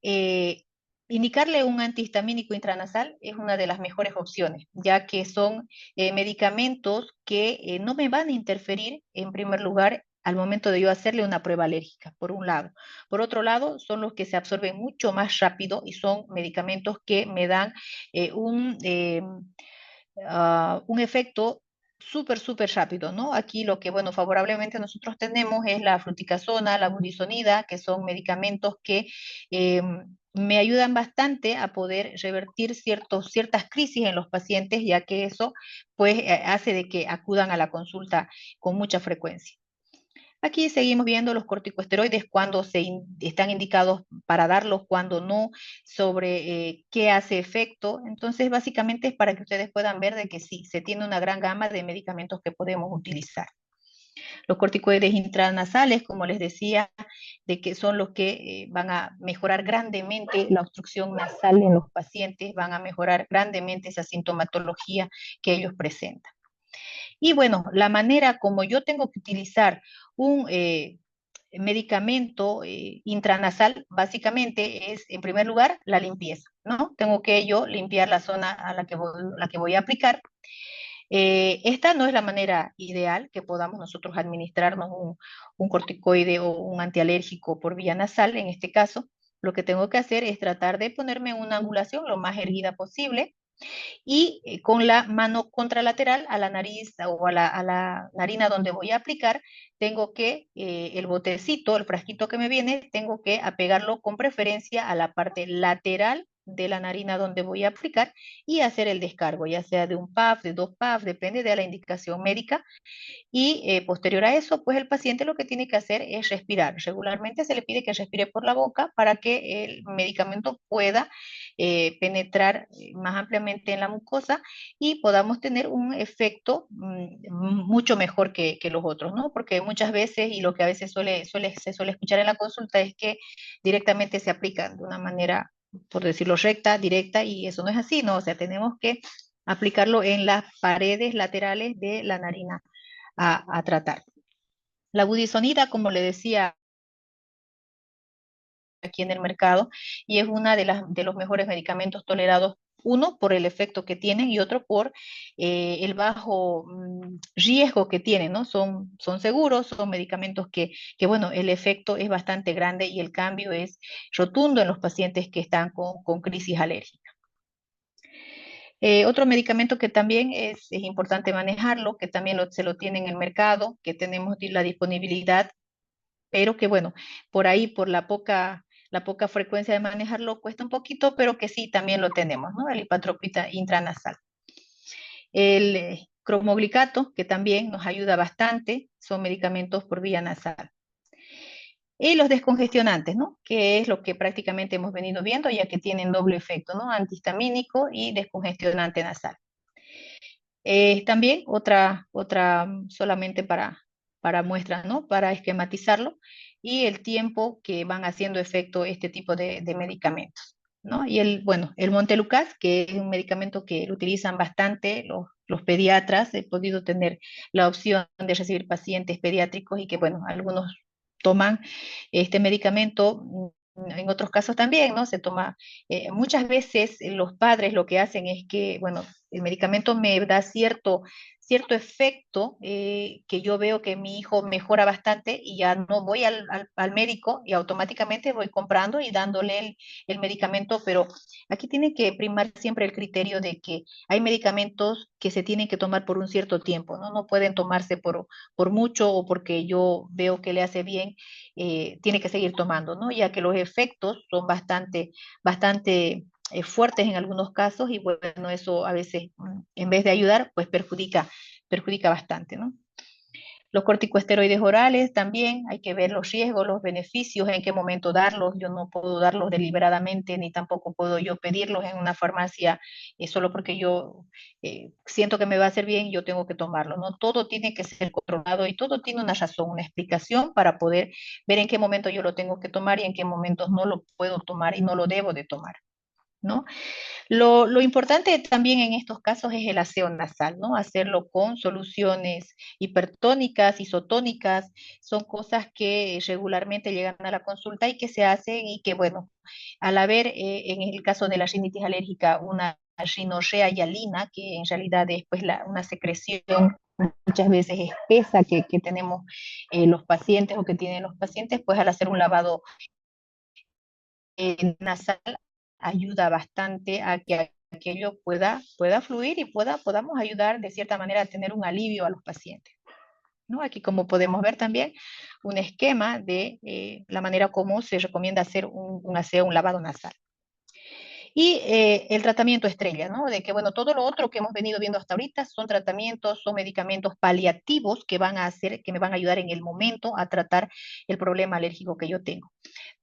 eh, indicarle un antihistamínico intranasal es una de las mejores opciones, ya que son medicamentos que no me van a interferir, en primer lugar, al momento de yo hacerle una prueba alérgica, por un lado. Por otro lado, son los que se absorben mucho más rápido y son medicamentos que me dan eh, un, eh, un efecto súper rápido, ¿no? Aquí lo que, bueno, favorablemente nosotros tenemos es la fluticasona, la budesonida, que son medicamentos que eh, me ayudan bastante a poder revertir ciertas crisis en los pacientes, ya que eso, pues, hace de que acudan a la consulta con mucha frecuencia. Aquí seguimos viendo los corticosteroides, cuando están indicados para darlos, cuando no, sobre qué hace efecto. Entonces, básicamente es para que ustedes puedan ver de que sí, se tiene una gran gama de medicamentos que podemos utilizar. Los corticoides intranasales, como les decía, de que son los que van a mejorar grandemente la obstrucción nasal en los pacientes, van a mejorar grandemente esa sintomatología que ellos presentan. Y bueno, la manera como yo tengo que utilizar un medicamento intranasal, básicamente es, en primer lugar, la limpieza, ¿no? Tengo que yo limpiar la zona a la que voy a aplicar. Esta no es la manera ideal que podamos nosotros administrarnos un corticoide o un antialérgico por vía nasal. En este caso, lo que tengo que hacer es tratar de ponerme una angulación lo más erguida posible, y con la mano contralateral a la nariz o a la narina donde voy a aplicar, tengo que el botecito, el frasquito que me viene, tengo que apegarlo con preferencia a la parte lateral de la narina donde voy a aplicar y hacer el descargo, ya sea de un puff, de dos puffs, depende de la indicación médica. Y posterior a eso, pues el paciente lo que tiene que hacer es respirar. Regularmente se le pide que respire por la boca para que el medicamento pueda penetrar más ampliamente en la mucosa y podamos tener un efecto mucho mejor que los otros, ¿no? Porque muchas veces, y lo que a veces se suele escuchar en la consulta, es que directamente se aplican de una manera, por decirlo, recta, directa, y eso no es así, ¿no? O sea, tenemos que aplicarlo en las paredes laterales de la narina a tratar. La budisonida, como le decía, aquí en el mercado, y es una de los mejores medicamentos tolerados Uno por el efecto que tienen y otro por el bajo riesgo que tienen, ¿no? Son seguros, son medicamentos bueno, el efecto es bastante grande y el cambio es rotundo en los pacientes que están con crisis alérgica. Otro medicamento que también es importante manejarlo, que también se lo tiene en el mercado, que tenemos la disponibilidad, pero que bueno, por ahí, por la poca frecuencia de manejarlo, cuesta un poquito, pero que sí, también lo tenemos, ¿no? El ipatropita intranasal. El cromoglicato, que también nos ayuda bastante, son medicamentos por vía nasal. Y los descongestionantes, ¿no? Que es lo que prácticamente hemos venido viendo, ya que tienen doble efecto, ¿no? Antihistamínico y descongestionante nasal. También otra solamente para muestra, ¿no? Para esquematizarlo y el tiempo que van haciendo efecto este tipo de medicamentos, ¿no? Y bueno, el Montelukast, que es un medicamento que lo utilizan bastante los pediatras, he podido tener la opción de recibir pacientes pediátricos y que, bueno, algunos toman este medicamento. En otros casos también, ¿no? Se toma, muchas veces los padres lo que hacen es que, bueno, el medicamento me da cierto efecto que yo veo que mi hijo mejora bastante y ya no voy al médico y automáticamente voy comprando y dándole el medicamento, pero aquí tiene que primar siempre el criterio de que hay medicamentos que se tienen que tomar por un cierto tiempo, ¿no? No pueden tomarse por mucho o porque yo veo que le hace bien, tiene que seguir tomando, ¿no? Ya que los efectos son bastante fuertes en algunos casos y bueno, eso a veces en vez de ayudar, pues perjudica bastante, ¿no? Los corticosteroides orales también hay que ver los riesgos, los beneficios, en qué momento darlos. Yo no puedo darlos deliberadamente, ni tampoco puedo yo pedirlos en una farmacia solo porque yo siento que me va a hacer bien, yo tengo que tomarlo, ¿no? Todo tiene que ser controlado y todo tiene una razón, una explicación para poder ver en qué momento yo lo tengo que tomar y en qué momentos no lo puedo tomar y no lo debo de tomar, ¿no? Lo importante también en estos casos es el aseo nasal, ¿no? Hacerlo con soluciones hipertónicas, isotónicas, son cosas que regularmente llegan a la consulta y que se hacen y que, bueno, al haber en el caso de la rinitis alérgica una rinorrea hialina, que en realidad es pues una secreción muchas veces espesa que tenemos los pacientes o que tienen los pacientes, pues al hacer un lavado nasal ayuda bastante a que aquello pueda fluir y podamos ayudar de cierta manera a tener un alivio a los pacientes, ¿no? Aquí como podemos ver también un esquema de la manera como se recomienda hacer un aseo, un lavado nasal. Y el tratamiento estrella, ¿no? De que, bueno, todo lo otro que hemos venido viendo hasta ahorita son tratamientos, son medicamentos paliativos que van a hacer, que me van a ayudar en el momento a tratar el problema alérgico que yo tengo.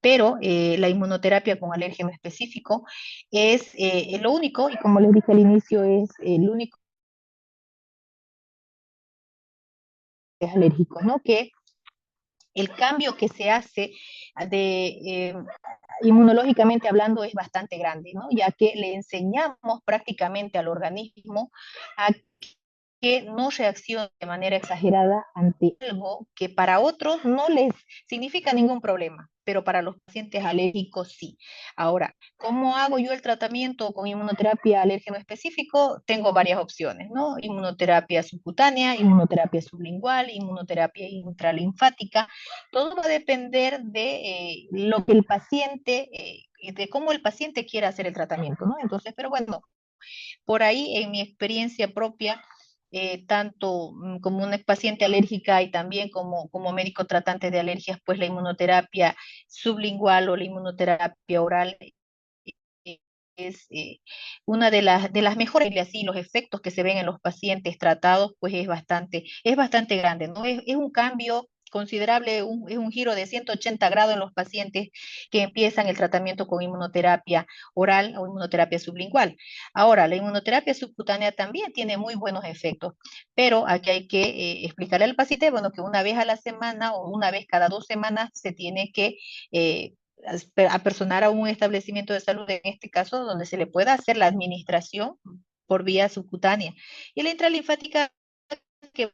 Pero la inmunoterapia con alérgeno específico es lo único, y como les dije al inicio, es el único que es alérgico, ¿no? Que el cambio que se hace de inmunológicamente hablando es bastante grande, ¿no? Ya que le enseñamos prácticamente al organismo a que no reaccione de manera exagerada ante algo que para otros no les significa ningún problema, pero para los pacientes alérgicos sí. Ahora, ¿cómo hago yo el tratamiento con inmunoterapia alérgeno específico? Tengo varias opciones, ¿no? Inmunoterapia subcutánea, inmunoterapia sublingual, inmunoterapia intralinfática. Todo va a depender de lo que el paciente, de cómo el paciente quiera hacer el tratamiento, ¿no? Entonces, pero bueno, por ahí en mi experiencia propia, tanto como una paciente alérgica y también como médico tratante de alergias, pues la inmunoterapia sublingual o la inmunoterapia oral es una de las mejores, y así los efectos que se ven en los pacientes tratados, pues es bastante grande, ¿no? Es un cambio considerable, es un giro de 180 grados en los pacientes que empiezan el tratamiento con inmunoterapia oral o inmunoterapia sublingual. Ahora, la inmunoterapia subcutánea también tiene muy buenos efectos, pero aquí hay que explicarle al paciente, bueno, que una vez a la semana o una vez cada 2 semanas se tiene que apersonar a un establecimiento de salud, en este caso, donde se le pueda hacer la administración por vía subcutánea. Y la intralinfática, que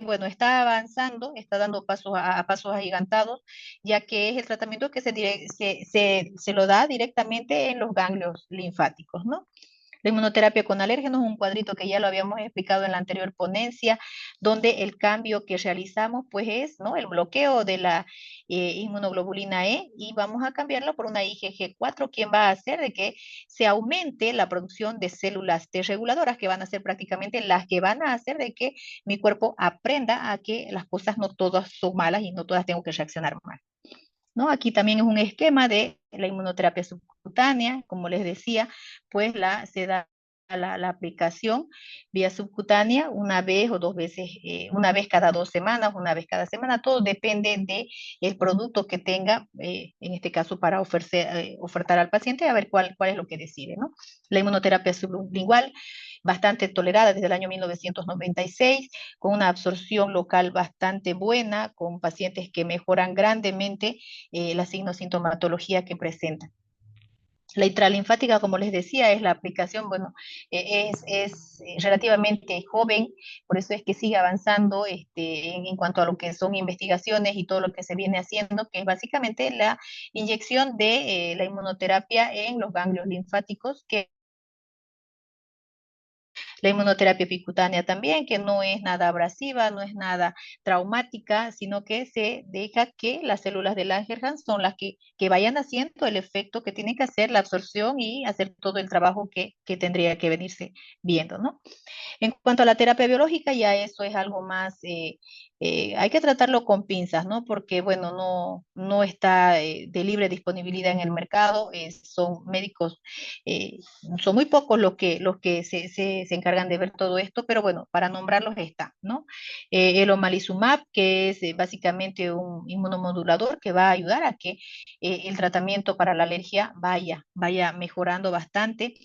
bueno, está avanzando, está dando pasos a pasos agigantados, ya que es el tratamiento que se lo da directamente en los ganglios linfáticos, ¿no? La inmunoterapia con alérgenos es un cuadrito que ya lo habíamos explicado en la anterior ponencia, donde el cambio que realizamos pues es, ¿no?, el bloqueo de la inmunoglobulina E y vamos a cambiarlo por una IgG4, quien va a hacer de que se aumente la producción de células T reguladoras, que van a ser prácticamente las que van a hacer de que mi cuerpo aprenda a que las cosas no todas son malas y no todas tengo que reaccionar mal, ¿no? Aquí también es un esquema de la inmunoterapia subcutánea, como les decía, pues se da la aplicación vía subcutánea una vez o dos veces, una vez cada 2 semanas, una vez cada semana, todo depende de el producto que tenga, en este caso para ofertar al paciente, a ver cuál es lo que decide, ¿no? La inmunoterapia sublingual, bastante tolerada desde el año 1996, con una absorción local bastante buena, con pacientes que mejoran grandemente la signosintomatología que presentan. La intralinfática, como les decía, es la aplicación, bueno, es relativamente joven, por eso es que sigue avanzando en cuanto a lo que son investigaciones y todo lo que se viene haciendo, que es básicamente la inyección de la inmunoterapia en los ganglios linfáticos, que la inmunoterapia epicutánea también, que no es nada abrasiva, no es nada traumática, sino que se deja que las células de Langerhans son las que vayan haciendo el efecto que tienen que hacer, la absorción y hacer todo el trabajo que tendría que venirse viendo, ¿no? En cuanto a la terapia biológica, ya eso es algo más, hay que tratarlo con pinzas, ¿no? Porque, bueno, no está de libre disponibilidad en el mercado, son médicos, eh, son muy pocos los que se encargan de ver todo esto, pero bueno, para nombrarlos está, ¿no? El omalizumab, que es básicamente un inmunomodulador que va a ayudar a que el tratamiento para la alergia vaya mejorando bastante.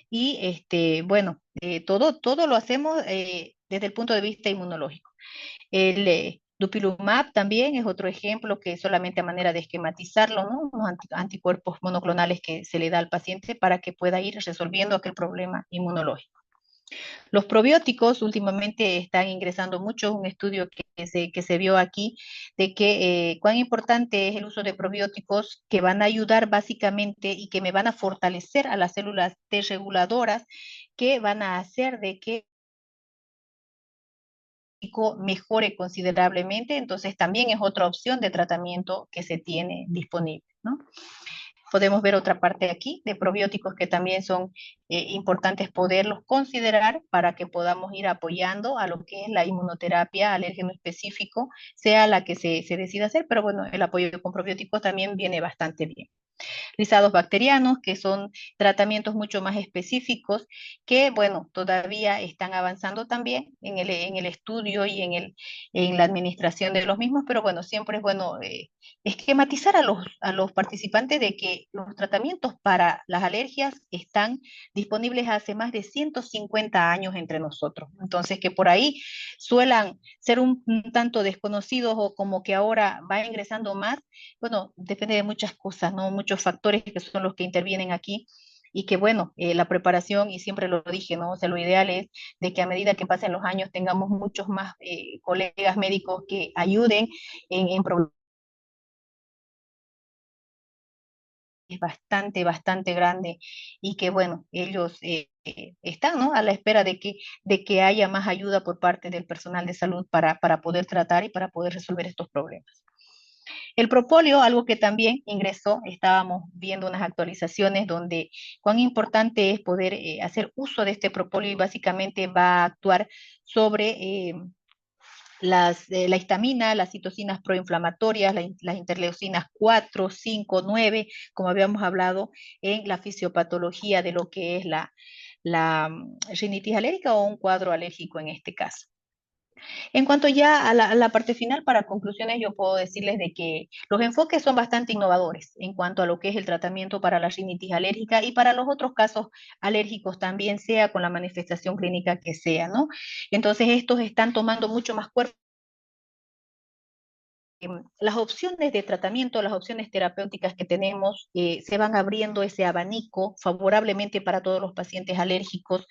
Y bueno, todo lo hacemos desde el punto de vista inmunológico. El dupilumab también es otro ejemplo que solamente a manera de esquematizarlo, ¿no? Unos anticuerpos monoclonales que se le da al paciente para que pueda ir resolviendo aquel problema inmunológico. Los probióticos últimamente están ingresando mucho, un estudio que se vio aquí de que cuán importante es el uso de probióticos que van a ayudar básicamente y que me van a fortalecer a las células T reguladoras que van a hacer de que mejore considerablemente, entonces también es otra opción de tratamiento que se tiene disponible, ¿no? Podemos ver otra parte aquí de probióticos que también son importantes poderlos considerar para que podamos ir apoyando a lo que es la inmunoterapia alérgeno específico, sea la que se decida hacer, pero bueno, el apoyo con probióticos también viene bastante bien. Lisados bacterianos, que son tratamientos mucho más específicos, que bueno, todavía están avanzando también en el estudio y en la administración de los mismos, pero bueno, siempre es bueno esquematizar a los participantes de que los tratamientos para las alergias están disponibles hace más de 150 años entre nosotros. Entonces, que por ahí suelan ser un tanto desconocidos o como que ahora va ingresando más, bueno, depende de muchas cosas, ¿no? Muchos factores que son los que intervienen aquí y que bueno, la preparación, y siempre lo dije, ¿no? O sea, lo ideal es de que a medida que pasen los años tengamos muchos más colegas médicos que ayuden en problemas bastante grande y que bueno, ellos están, ¿no?, a la espera de que haya más ayuda por parte del personal de salud para poder tratar y para poder resolver estos problemas. El propóleo, algo que también ingresó, estábamos viendo unas actualizaciones donde cuán importante es poder hacer uso de este propóleo y básicamente va a actuar sobre la histamina, las citocinas proinflamatorias, las interleucinas 4, 5, 9, como habíamos hablado en la fisiopatología de lo que es la rinitis alérgica o un cuadro alérgico en este caso. En cuanto ya a la parte final, para conclusiones, yo puedo decirles de que los enfoques son bastante innovadores en cuanto a lo que es el tratamiento para la rinitis alérgica y para los otros casos alérgicos también, sea con la manifestación clínica que sea, ¿no? Entonces, estos están tomando mucho más cuerpo. Las opciones de tratamiento, las opciones terapéuticas que tenemos, se van abriendo ese abanico favorablemente para todos los pacientes alérgicos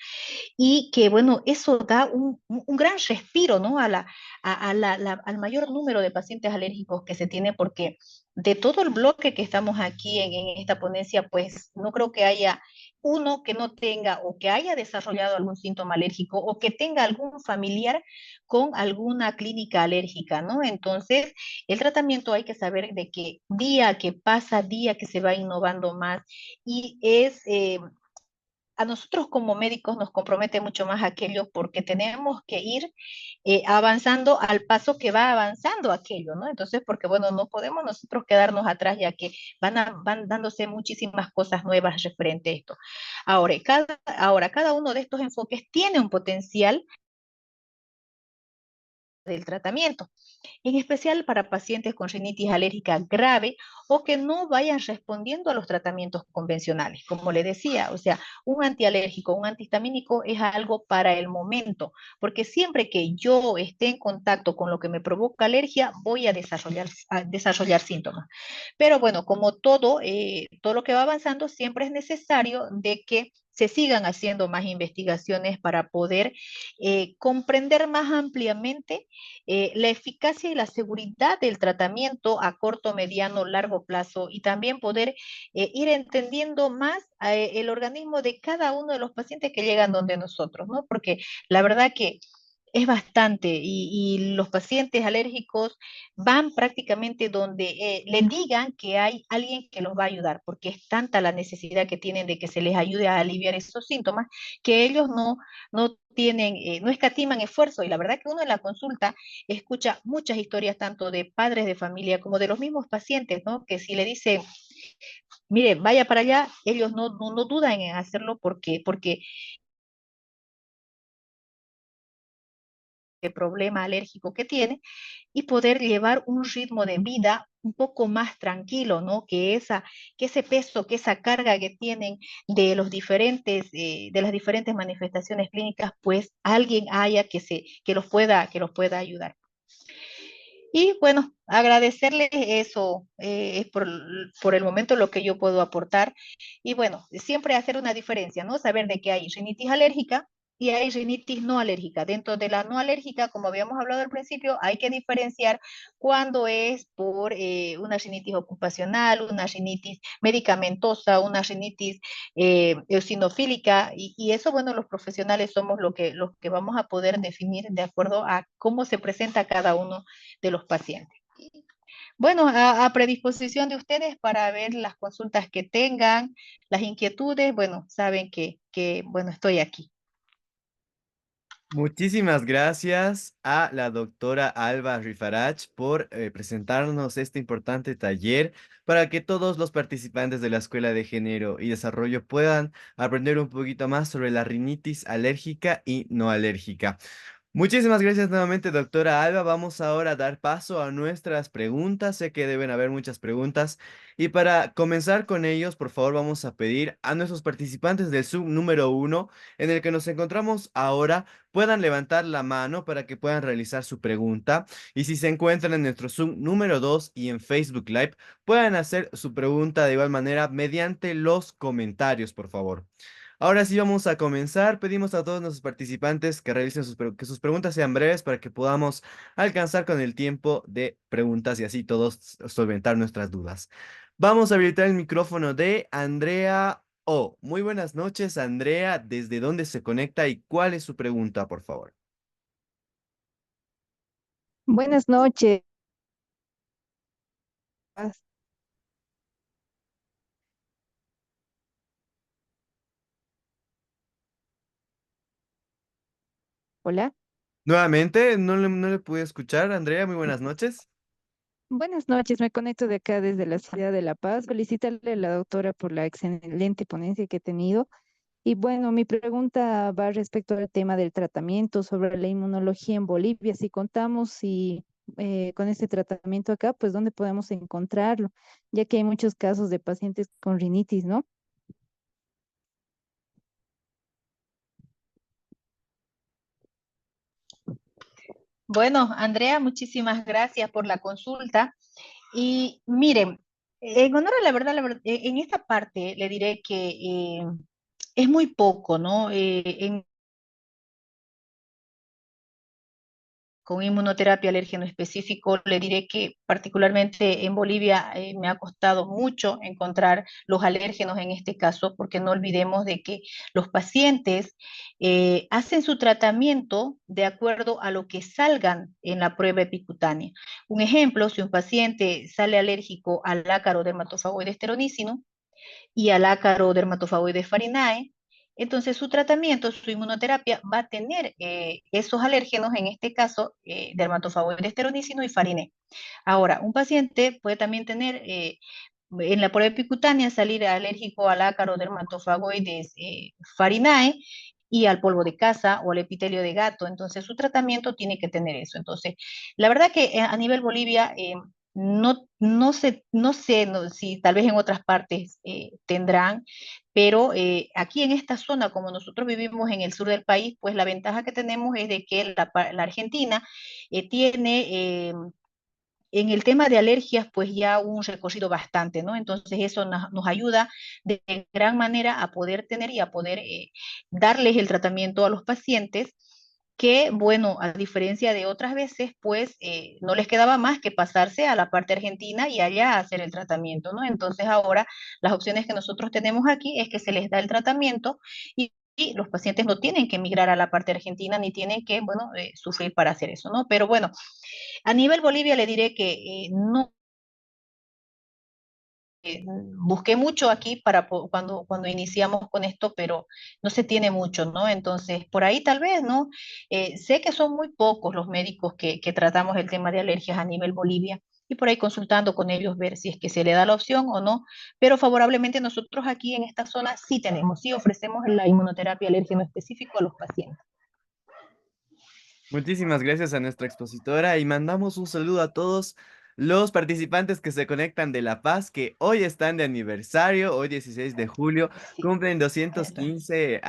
y que, bueno, eso da un gran respiro, ¿no? Al mayor número de pacientes alérgicos que se tiene, porque de todo el bloque que estamos aquí en esta ponencia, pues no creo que haya uno que no tenga o que haya desarrollado algún síntoma alérgico o que tenga algún familiar con alguna clínica alérgica, ¿no? Entonces, el tratamiento hay que saber de que día que pasa, día que se va innovando más y a nosotros como médicos nos compromete mucho más aquello porque tenemos que ir avanzando al paso que va avanzando aquello, ¿no? Entonces, porque bueno, no podemos nosotros quedarnos atrás ya que van dándose muchísimas cosas nuevas referente a esto. Ahora, cada uno de estos enfoques tiene un potencial del tratamiento, en especial para pacientes con rinitis alérgica grave o que no vayan respondiendo a los tratamientos convencionales. Como le decía, o sea, un antialérgico, un antihistamínico es algo para el momento, porque siempre que yo esté en contacto con lo que me provoca alergia, voy a desarrollar síntomas. Pero bueno, como todo, todo lo que va avanzando, siempre es necesario de que se sigan haciendo más investigaciones para poder comprender más ampliamente la eficacia y la seguridad del tratamiento a corto, mediano, largo plazo y también poder ir entendiendo más el organismo de cada uno de los pacientes que llegan donde nosotros, ¿no? Porque la verdad que es bastante y los pacientes alérgicos van prácticamente donde le digan que hay alguien que los va a ayudar, porque es tanta la necesidad que tienen de que se les ayude a aliviar esos síntomas que ellos no tienen, no escatiman esfuerzo. Y la verdad que uno en la consulta escucha muchas historias tanto de padres de familia como de los mismos pacientes, ¿no? Que si le dicen, mire, vaya para allá, ellos no dudan en hacerlo porque el problema alérgico que tiene y poder llevar un ritmo de vida un poco más tranquilo, ¿no? Que ese peso, que esa carga que tienen de de las diferentes manifestaciones clínicas, pues alguien haya que los pueda ayudar. Y bueno, agradecerles eso es por el momento lo que yo puedo aportar. Y bueno, siempre hacer una diferencia, ¿no? Saber de que hay rinitis alérgica y hay rinitis no alérgica. Dentro de la no alérgica, como habíamos hablado al principio, hay que diferenciar cuando es por una rinitis ocupacional, una rinitis medicamentosa, una rinitis eosinofílica, y eso, bueno, los profesionales somos los que vamos a poder definir de acuerdo a cómo se presenta cada uno de los pacientes. Bueno, a predisposición de ustedes para ver las consultas que tengan, las inquietudes, bueno, saben bueno, estoy aquí. Muchísimas gracias a la doctora Alba Rifarach por presentarnos este importante taller para que todos los participantes de la Escuela de Género y Desarrollo puedan aprender un poquito más sobre la rinitis alérgica y no alérgica. Muchísimas gracias nuevamente, doctora Alba. Vamos ahora a dar paso a nuestras preguntas. Sé que deben haber muchas preguntas. Y para comenzar con ellos, por favor, vamos a pedir a nuestros participantes del sub número 1, en el que nos encontramos ahora, puedan levantar la mano para que puedan realizar su pregunta. Y si se encuentran en nuestro sub número 2 y en Facebook Live, puedan hacer su pregunta de igual manera mediante los comentarios, por favor. Ahora sí vamos a comenzar. Pedimos a todos nuestros participantes que realicen que sus preguntas sean breves para que podamos alcanzar con el tiempo de preguntas y así todos solventar nuestras dudas. Vamos a habilitar el micrófono de Andrea O. Muy buenas noches, Andrea. ¿Desde dónde se conecta y cuál es su pregunta, por favor? Buenas noches. Hola. Nuevamente, no le pude escuchar, Andrea. Muy buenas noches. Buenas noches. Me conecto de acá desde la ciudad de La Paz. Felicitarle a la doctora por la excelente ponencia que he tenido. Y bueno, mi pregunta va respecto al tema del tratamiento sobre la inmunología en Bolivia. Si contamos con este tratamiento acá, pues ¿dónde podemos encontrarlo? Ya que hay muchos casos de pacientes con rinitis, ¿no? Bueno, Andrea, muchísimas gracias por la consulta. Y miren, en honor a la verdad, en esta parte le diré que es muy poco, ¿no? con inmunoterapia alérgeno específico, le diré que particularmente en Bolivia me ha costado mucho encontrar los alérgenos en este caso, porque no olvidemos de que los pacientes hacen su tratamiento de acuerdo a lo que salgan en la prueba epicutánea. Un ejemplo, si un paciente sale alérgico al ácaro dermatofagoides esteronícino y al ácaro dermatofagoides farinae, entonces su tratamiento, su inmunoterapia va a tener esos alérgenos, en este caso dermatofagoides esteronícino y farinae. Ahora, un paciente puede también tener en la prueba epicutánea salir alérgico al ácaro dermatofagoides farinae y al polvo de casa o al epitelio de gato. Entonces, su tratamiento tiene que tener eso. Entonces, la verdad que a nivel Bolivia, no sé no, si tal vez en otras partes tendrán, pero aquí en esta zona, como nosotros vivimos en el sur del país, pues la ventaja que tenemos es de que la Argentina tiene en el tema de alergias, pues ya un recorrido bastante, ¿no? Entonces eso nos ayuda de gran manera a poder tener y a poder darles el tratamiento a los pacientes que, bueno, a diferencia de otras veces, pues no les quedaba más que pasarse a la parte argentina y allá hacer el tratamiento, ¿no? Entonces ahora las opciones que nosotros tenemos aquí es que se les da el tratamiento y los pacientes no tienen que emigrar a la parte argentina ni tienen que, bueno, sufrir para hacer eso, ¿no? Pero bueno, a nivel Bolivia le diré que no busqué mucho aquí para cuando iniciamos con esto, pero no se tiene mucho, ¿no? Entonces, por ahí tal vez, ¿no? Sé que son muy pocos los médicos que tratamos el tema de alergias a nivel Bolivia y por ahí consultando con ellos ver si es que se le da la opción o no, pero favorablemente nosotros aquí en esta zona sí tenemos, sí ofrecemos la inmunoterapia alérgeno específico a los pacientes. Muchísimas gracias a nuestra expositora y mandamos un saludo a todos los participantes que se conectan de La Paz, que hoy están de aniversario, hoy 16 de julio, Sí, cumplen es verdad. 215,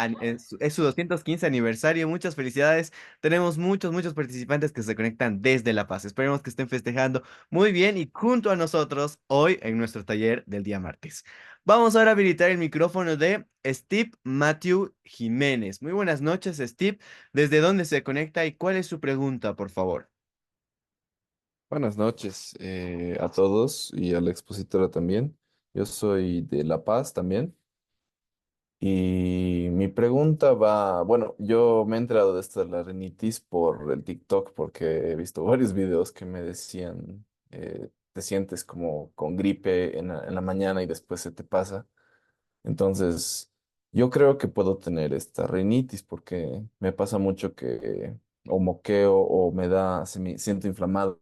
es su 215 aniversario. Muchas felicidades. Tenemos muchos participantes que se conectan desde La Paz. Esperemos que estén festejando muy bien y junto a nosotros hoy en nuestro taller del día martes. Vamos ahora a habilitar el micrófono de Steve Matthew Jiménez. Muy buenas noches, Steve. ¿Desde dónde se conecta y cuál es su pregunta, por favor? Buenas noches a todos y a la expositora también. Yo soy de La Paz también y mi pregunta va, bueno, yo me he enterado de esto de la rinitis por el TikTok porque he visto varios videos que me decían, te sientes como con gripe en la mañana y después se te pasa. Entonces, yo creo que puedo tener esta rinitis porque me pasa mucho que o moqueo o me da, se me siento inflamado,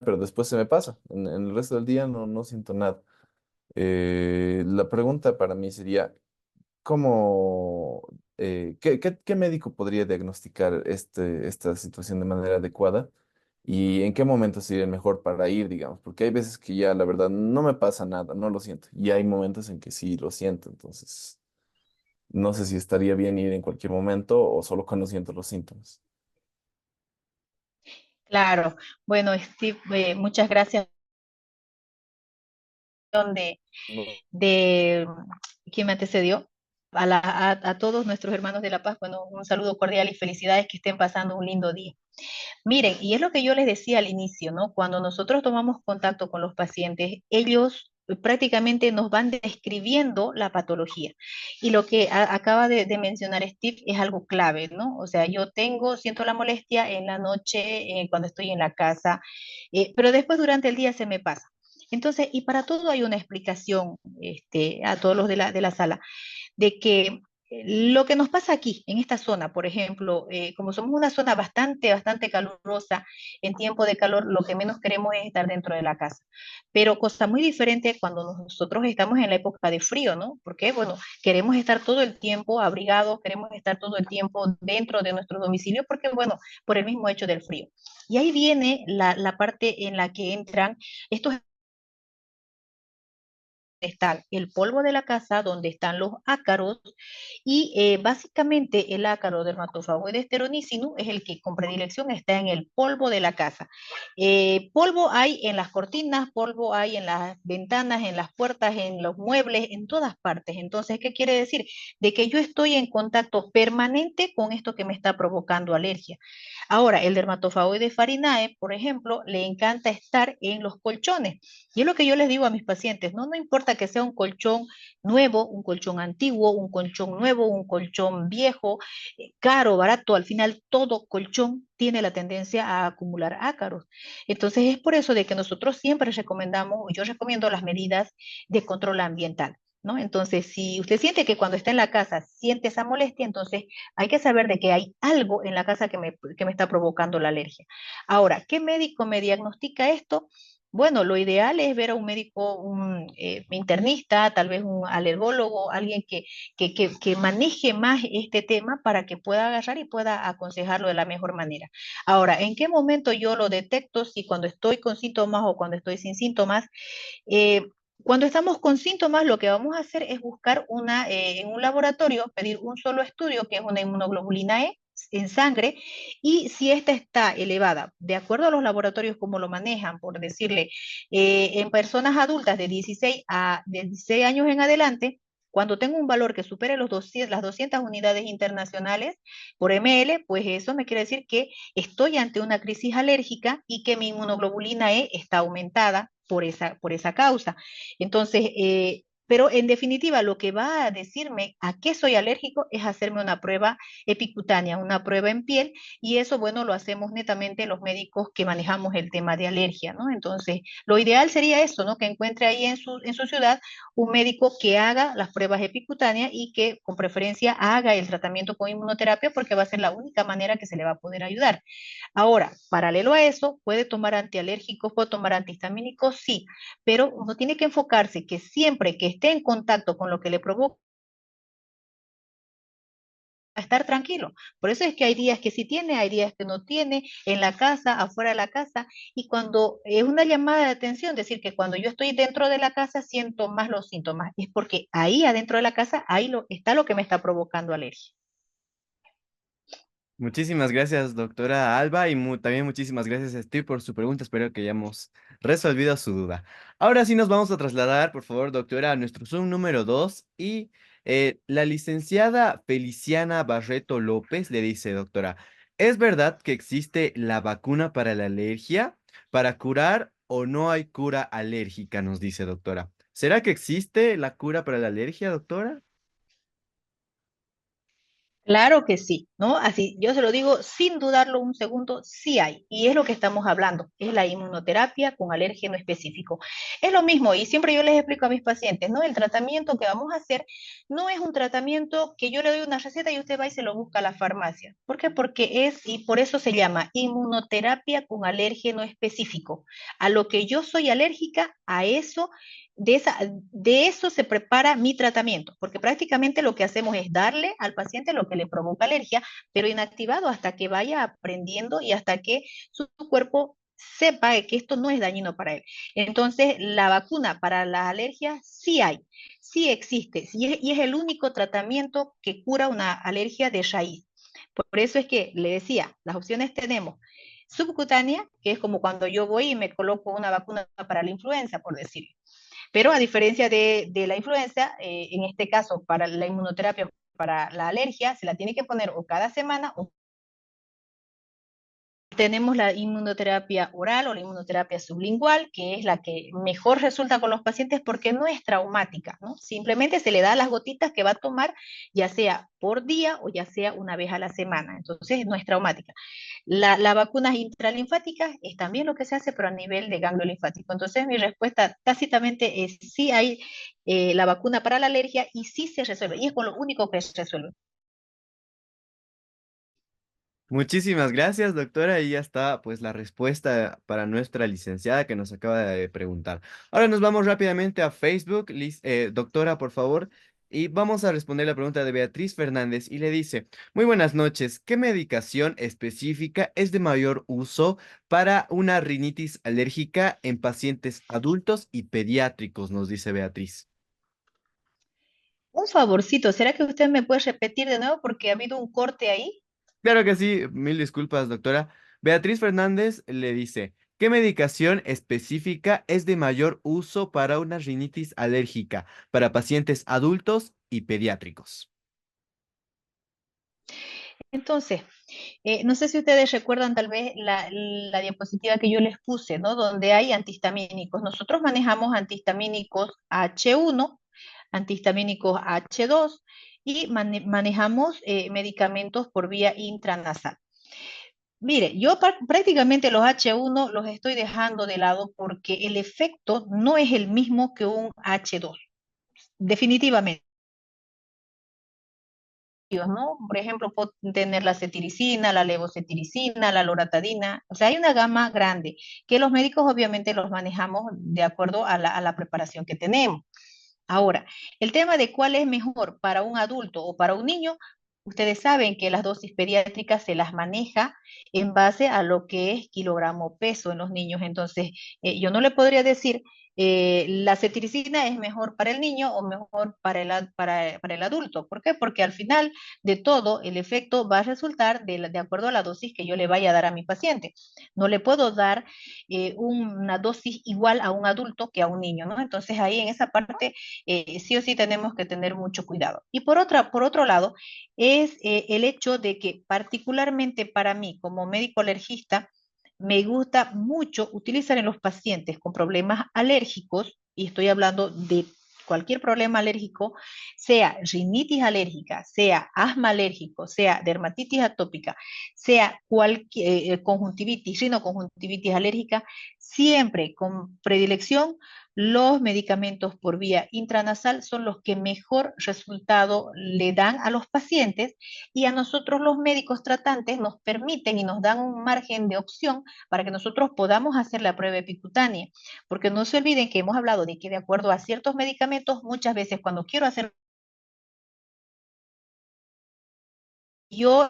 pero después se me pasa. En el resto del día no siento nada. La pregunta para mí sería, ¿cómo, qué médico podría diagnosticar esta situación de manera adecuada? ¿Y en qué momento sería el mejor para ir, digamos? Porque hay veces que ya la verdad no me pasa nada, no lo siento. Y hay momentos en que sí lo siento. Entonces, no sé si estaría bien ir en cualquier momento o solo cuando siento los síntomas. Claro, bueno, Steve, muchas gracias de, No. de quien me antecedió. A todos nuestros hermanos de La Paz, bueno, un saludo cordial y felicidades que estén pasando un lindo día. Miren, y es lo que yo les decía al inicio, ¿no? Cuando nosotros tomamos contacto con los pacientes, ellos prácticamente nos van describiendo la patología. Y lo que acaba de mencionar Steve es algo clave, ¿no? O sea, siento la molestia en la noche, cuando estoy en la casa, pero después durante el día se me pasa. Entonces, y para todo hay una explicación, a todos los de la sala de que lo que nos pasa aquí, en esta zona, por ejemplo, como somos una zona bastante calurosa, en tiempo de calor, lo que menos queremos es estar dentro de la casa. Pero cosa muy diferente cuando nosotros estamos en la época de frío, ¿no? Porque, bueno, queremos estar todo el tiempo abrigados, queremos estar todo el tiempo dentro de nuestro domicilio, porque, bueno, por el mismo hecho del frío. Y ahí viene la parte en la que entran estos está el polvo de la casa, donde están los ácaros, y básicamente el ácaro dermatofagoides steronicinus es el que con predilección está en el polvo de la casa. Polvo hay en las cortinas, polvo hay en las ventanas, en las puertas, en los muebles, en todas partes. Entonces, ¿qué quiere decir? De que yo estoy en contacto permanente con esto que me está provocando alergia. Ahora, el dermatofagoides farinae, por ejemplo, le encanta estar en los colchones. Y es lo que yo les digo a mis pacientes, no importa que sea un colchón nuevo, un colchón antiguo, un colchón nuevo, un colchón viejo, caro, barato, al final todo colchón tiene la tendencia a acumular ácaros. Entonces es por eso de que nosotros siempre recomendamos, yo recomiendo las medidas de control ambiental. ¿No? Entonces, si usted siente que cuando está en la casa siente esa molestia, entonces hay que saber de que hay algo en la casa que me está provocando la alergia. Ahora, ¿qué médico me diagnostica esto? Bueno, lo ideal es ver a un médico, un internista, tal vez un alergólogo, alguien que maneje más este tema para que pueda agarrar y pueda aconsejarlo de la mejor manera. Ahora, ¿en qué momento yo lo detecto? Si cuando estoy con síntomas o cuando estoy sin síntomas. Eh, Cuando estamos con síntomas, lo que vamos a hacer es buscar en un laboratorio, pedir un solo estudio, que es una inmunoglobulina E en sangre, y si esta está elevada, de acuerdo a los laboratorios como lo manejan, por decirle, en personas adultas de 16 años en adelante, cuando tengo un valor que supere las 200 unidades internacionales por ml, pues eso me quiere decir que estoy ante una crisis alérgica y que mi inmunoglobulina E está aumentada por esa causa. Entonces, pero en definitiva, lo que va a decirme a qué soy alérgico es hacerme una prueba epicutánea, una prueba en piel, y eso, bueno, lo hacemos netamente los médicos que manejamos el tema de alergia, ¿no? Entonces, lo ideal sería eso, ¿no? Que encuentre ahí en su ciudad un médico que haga las pruebas epicutáneas y que con preferencia haga el tratamiento con inmunoterapia porque va a ser la única manera que se le va a poder ayudar. Ahora, paralelo a eso, puede tomar antialérgicos, puede tomar antihistamínicos, sí, pero uno tiene que enfocarse que siempre que esté en contacto con lo que le provoca, a estar tranquilo. Por eso es que hay días que sí tiene, hay días que no tiene, en la casa, afuera de la casa, y cuando es una llamada de atención, decir que cuando yo estoy dentro de la casa siento más los síntomas, es porque ahí adentro de la casa, está lo que me está provocando alergia. Muchísimas gracias, doctora Alba, y también muchísimas gracias a Steve por su pregunta. Espero que hayamos resolvido su duda. Ahora sí nos vamos a trasladar, por favor, doctora, a nuestro Zoom número 2 y la licenciada Feliciana Barreto López le dice, doctora, ¿es verdad que existe la vacuna para la alergia? ¿Para curar o no hay cura alérgica? Nos dice, doctora. ¿Será que existe la cura para la alergia, doctora? Claro que sí, ¿no? Así, yo se lo digo sin dudarlo un segundo, sí hay. Y es lo que estamos hablando, es la inmunoterapia con alérgeno específico. Es lo mismo, y siempre yo les explico a mis pacientes, ¿no? El tratamiento que vamos a hacer no es un tratamiento que yo le doy una receta y usted va y se lo busca a la farmacia. ¿Por qué? Porque y por eso se llama inmunoterapia con alérgeno específico. A lo que yo soy alérgica, a eso de eso se prepara mi tratamiento, porque prácticamente lo que hacemos es darle al paciente lo que le provoca alergia, pero inactivado hasta que vaya aprendiendo y hasta que su cuerpo sepa que esto no es dañino para él. Entonces, la vacuna para las alergias sí hay, sí existe, y es el único tratamiento que cura una alergia de raíz. Por eso es que le decía, las opciones tenemos subcutánea, que es como cuando yo voy y me coloco una vacuna para la influenza, por decirlo. Pero a diferencia de la influenza, en este caso para la inmunoterapia, para la alergia, se la tiene que poner o cada semana o tenemos la inmunoterapia oral o la inmunoterapia sublingual, que es la que mejor resulta con los pacientes porque no es traumática, ¿no? Simplemente se le da las gotitas que va a tomar, ya sea por día o ya sea una vez a la semana. Entonces no es traumática. Las vacunas intralinfáticas es también lo que se hace, pero a nivel de ganglio linfático. Entonces mi respuesta tácitamente es sí hay la vacuna para la alergia y sí se resuelve. Y es con lo único que se resuelve. Muchísimas gracias, doctora. Y ya está, pues, la respuesta para nuestra licenciada que nos acaba de preguntar. Ahora nos vamos rápidamente a Facebook. Doctora, por favor, y vamos a responder la pregunta de Beatriz Fernández y le dice, muy buenas noches, ¿qué medicación específica es de mayor uso para una rinitis alérgica en pacientes adultos y pediátricos? Nos dice Beatriz. Un favorcito, ¿será que usted me puede repetir de nuevo porque ha habido un corte ahí? Claro que sí, mil disculpas, doctora. Beatriz Fernández le dice, ¿qué medicación específica es de mayor uso para una rinitis alérgica para pacientes adultos y pediátricos? Entonces, no sé si ustedes recuerdan tal vez la diapositiva que yo les puse, ¿no? Donde hay antihistamínicos. Nosotros manejamos antihistamínicos H1, antihistamínicos H2 y manejamos medicamentos por vía intranasal. Mire, yo prácticamente los H1 los estoy dejando de lado porque el efecto no es el mismo que un H2, definitivamente. ¿No? Por ejemplo, puedo tener la cetiricina, la levocetiricina, la loratadina, o sea, hay una gama grande que los médicos obviamente los manejamos de acuerdo a la preparación que tenemos. Ahora, el tema de cuál es mejor para un adulto o para un niño, ustedes saben que las dosis pediátricas se las maneja en base a lo que es kilogramo peso en los niños. Entonces, yo no le podría decir la cetiricina es mejor para el niño o mejor para para el adulto. ¿Por qué? Porque al final de todo, el efecto va a resultar de acuerdo a la dosis que yo le vaya a dar a mi paciente. No le puedo dar una dosis igual a un adulto que a un niño, ¿no? Entonces ahí en esa parte sí o sí tenemos que tener mucho cuidado. Y por otro lado, es el hecho de que particularmente para mí, como médico alergista, me gusta mucho utilizar en los pacientes con problemas alérgicos, y estoy hablando de cualquier problema alérgico, sea rinitis alérgica, sea asma alérgico, sea dermatitis atópica, sea cualquier conjuntivitis, rinoconjuntivitis alérgica, siempre con predilección los medicamentos por vía intranasal son los que mejor resultado le dan a los pacientes y a nosotros los médicos tratantes nos permiten y nos dan un margen de opción para que nosotros podamos hacer la prueba epicutánea. Porque no se olviden que hemos hablado de que de acuerdo a ciertos medicamentos, muchas veces cuando quiero hacer yo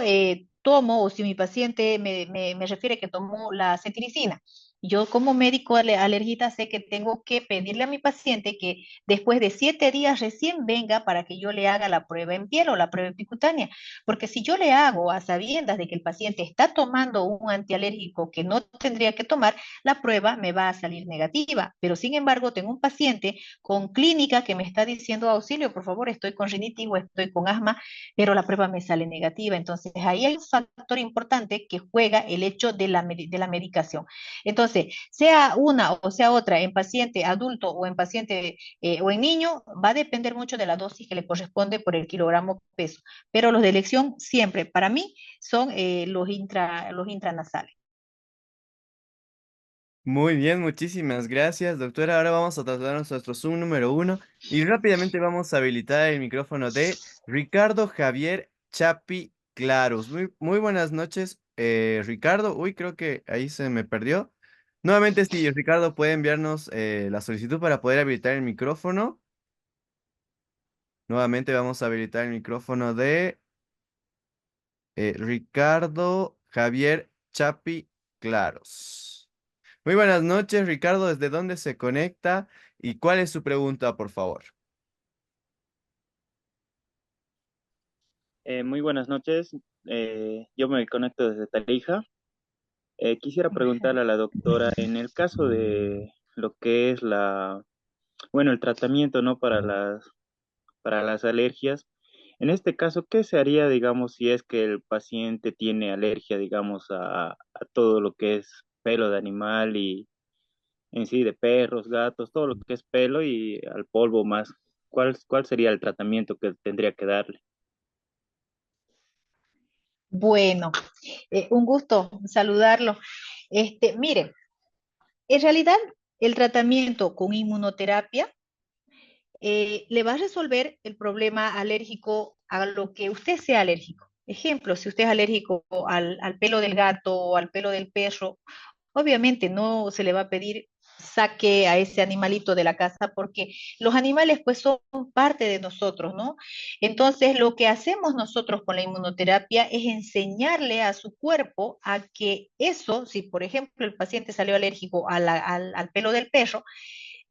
tomo, o si mi paciente me refiere que tomó la cetiricina, yo como médico alergista sé que tengo que pedirle a mi paciente que después de 7 días recién venga para que yo le haga la prueba en piel o la prueba epicutánea, porque si yo le hago a sabiendas de que el paciente está tomando un antialérgico que no tendría que tomar, la prueba me va a salir negativa, pero sin embargo tengo un paciente con clínica que me está diciendo auxilio, por favor, estoy con rinitis o estoy con asma, pero la prueba me sale negativa. Entonces, ahí hay un factor importante que juega el hecho de de la medicación. Entonces, sea una o sea otra, en paciente adulto o en paciente o en niño, va a depender mucho de la dosis que le corresponde por el kilogramo peso. Pero los de elección siempre, para mí, son los intranasales. Muy bien, muchísimas gracias, doctora. Ahora vamos a tratarnos nuestro Zoom número uno y rápidamente vamos a habilitar el micrófono de Ricardo Javier Chapi Claros. Muy buenas noches, Ricardo. Uy, creo que ahí se me perdió. Nuevamente, sí, Ricardo puede enviarnos la solicitud para poder habilitar el micrófono. Nuevamente vamos a habilitar el micrófono de Ricardo Javier Chapi Claros. Muy buenas noches, Ricardo. ¿Desde dónde se conecta y cuál es su pregunta, por favor? Muy buenas noches. Yo me conecto desde Tarija. Quisiera preguntarle a la doctora, en el caso de lo que es bueno, el tratamiento, ¿no? Para las alergias, en este caso, ¿qué se haría, digamos, si es que el paciente tiene alergia, digamos, a todo lo que es pelo de animal y en sí de perros, gatos, todo lo que es pelo y al polvo más? ¿Cuál sería el tratamiento que tendría que darle? Bueno, un gusto saludarlo. Mire, en realidad el tratamiento con inmunoterapia le va a resolver el problema alérgico a lo que usted sea alérgico. Ejemplo, si usted es alérgico al pelo del gato o al pelo del perro, obviamente no se le va a pedir saque a ese animalito de la casa porque los animales pues son parte de nosotros, ¿no? Entonces lo que hacemos nosotros con la inmunoterapia es enseñarle a su cuerpo a que eso, si por ejemplo el paciente salió alérgico al pelo del perro,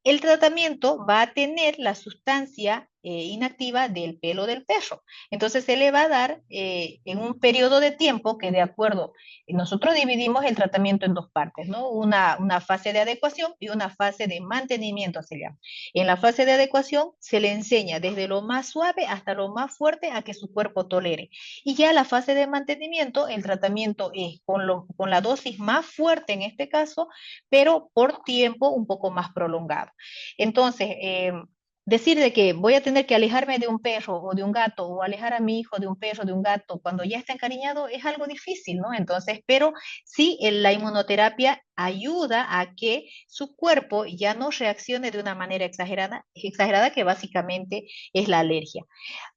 el tratamiento va a tener la sustancia inactiva del pelo del perro. Entonces se le va a dar en un periodo de tiempo que de acuerdo, nosotros dividimos el tratamiento en dos partes, ¿no? Una fase de adecuación y una fase de mantenimiento, se llama. En la fase de adecuación se le enseña desde lo más suave hasta lo más fuerte a que su cuerpo tolere. Y ya la fase de mantenimiento, el tratamiento es con la dosis más fuerte en este caso, pero por tiempo un poco más prolongado. Entonces, decir de que voy a tener que alejarme de un perro o de un gato o alejar a mi hijo de un perro, de un gato, cuando ya está encariñado es algo difícil, ¿no? Entonces, pero sí, la inmunoterapia ayuda a que su cuerpo ya no reaccione de una manera exagerada que básicamente es la alergia.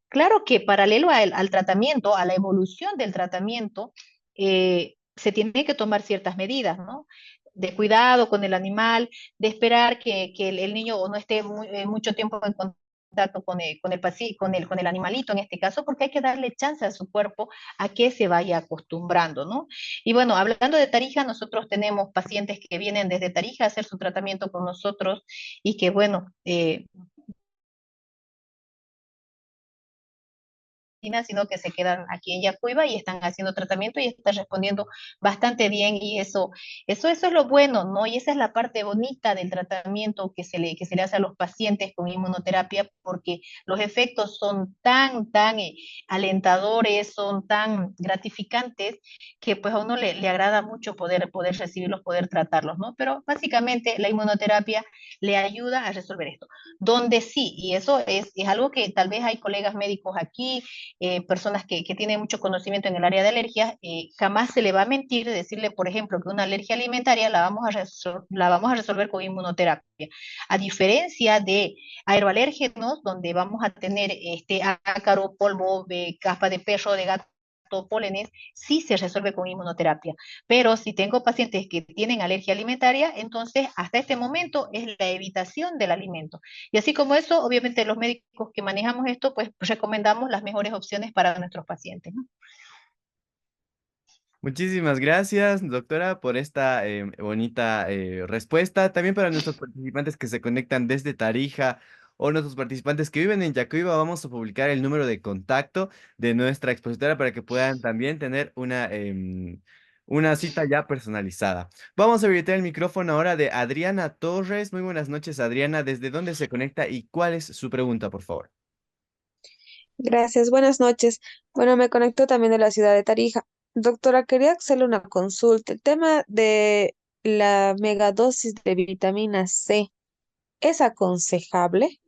Claro que paralelo al tratamiento, a la evolución del tratamiento, se tiene que tomar ciertas medidas, ¿no? De cuidado con el animal, de esperar que el niño no esté mucho tiempo en contacto con el animalito en este caso, porque hay que darle chance a su cuerpo a que se vaya acostumbrando, ¿no? Y bueno, hablando de Tarija, nosotros tenemos pacientes que vienen desde Tarija a hacer su tratamiento con nosotros y que, bueno, sino que se quedan aquí en Yacuiba y están haciendo tratamiento y están respondiendo bastante bien y eso es lo bueno, ¿no? Y esa es la parte bonita del tratamiento que se le hace a los pacientes con inmunoterapia porque los efectos son tan alentadores, son tan gratificantes que pues a uno le agrada mucho poder recibirlos, poder tratarlos, ¿no? Pero básicamente la inmunoterapia le ayuda a resolver esto. Donde sí, y eso es algo que tal vez hay colegas médicos aquí, personas que tienen mucho conocimiento en el área de alergias, jamás se le va a mentir de decirle, por ejemplo, que una alergia alimentaria la vamos a resolver con inmunoterapia. A diferencia de aeroalérgenos, donde vamos a tener ácaro, polvo, caspa de perro, de gato, pólenes, sí se resuelve con inmunoterapia. Pero si tengo pacientes que tienen alergia alimentaria, entonces hasta este momento es la evitación del alimento. Y así como eso, obviamente los médicos que manejamos esto, pues recomendamos las mejores opciones para nuestros pacientes, ¿no? Muchísimas gracias, doctora, por esta bonita respuesta. También para nuestros participantes que se conectan desde Tarija o nuestros participantes que viven en Yacuiba, vamos a publicar el número de contacto de nuestra expositora para que puedan también tener una cita ya personalizada. Vamos a habilitar el micrófono ahora de Adriana Torres. Muy buenas noches, Adriana. ¿Desde dónde se conecta y cuál es su pregunta, por favor? Gracias, buenas noches. Bueno, me conecto también de la ciudad de Tarija. Doctora, quería hacerle una consulta. El tema de la megadosis de vitamina C, ¿es aconsejable?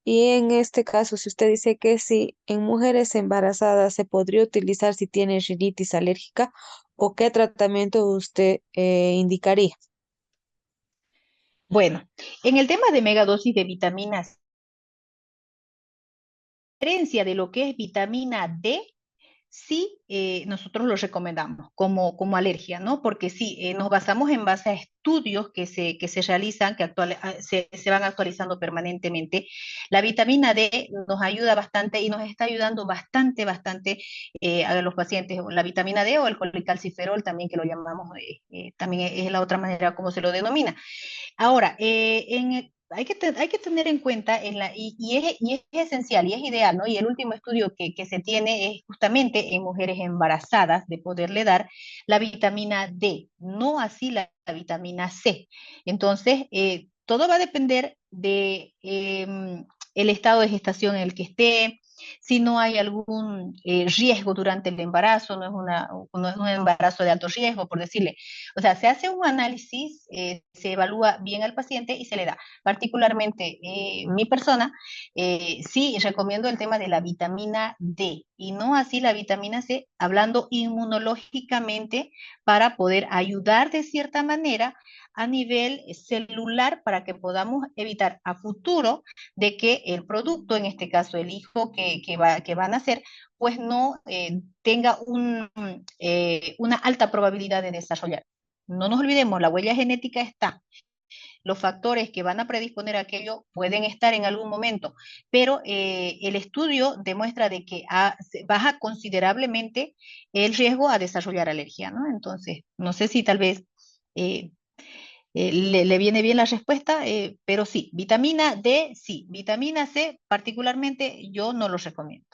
Y en este caso, si usted dice que sí, en mujeres embarazadas se podría utilizar si tiene rinitis alérgica, ¿o qué tratamiento usted indicaría? Bueno, en el tema de megadosis de vitaminas, a diferencia de lo que es vitamina D, sí, nosotros lo recomendamos como alergia, ¿no? Porque sí, nos basamos en base a estudios que se realizan, se van actualizando permanentemente. La vitamina D nos ayuda bastante y nos está ayudando bastante a los pacientes. La vitamina D o el colecalciferol también que lo llamamos, también es la otra manera como se lo denomina. Ahora, hay que tener en cuenta, y es esencial y es ideal, ¿no? Y el último estudio que se tiene es justamente en mujeres embarazadas de poderle dar la vitamina D, no así la vitamina C. Entonces, todo va a depender de el estado de gestación en el que esté, si no hay algún riesgo durante el embarazo, no es un embarazo de alto riesgo, por decirle. O sea, se hace un análisis, se evalúa bien al paciente y se le da. Particularmente mi persona, sí recomiendo el tema de la vitamina D y no así la vitamina C, hablando inmunológicamente para poder ayudar de cierta manera a nivel celular para que podamos evitar a futuro de que el producto, en este caso el hijo que va a nacer, pues no tenga una alta probabilidad de desarrollar. No nos olvidemos, la huella genética está. Los factores que van a predisponer a aquello pueden estar en algún momento, pero el estudio demuestra de que baja considerablemente el riesgo a desarrollar alergia, ¿no? Entonces, no sé si tal vez eh, le viene bien la respuesta, pero sí, vitamina D, sí, vitamina C particularmente yo no los recomiendo.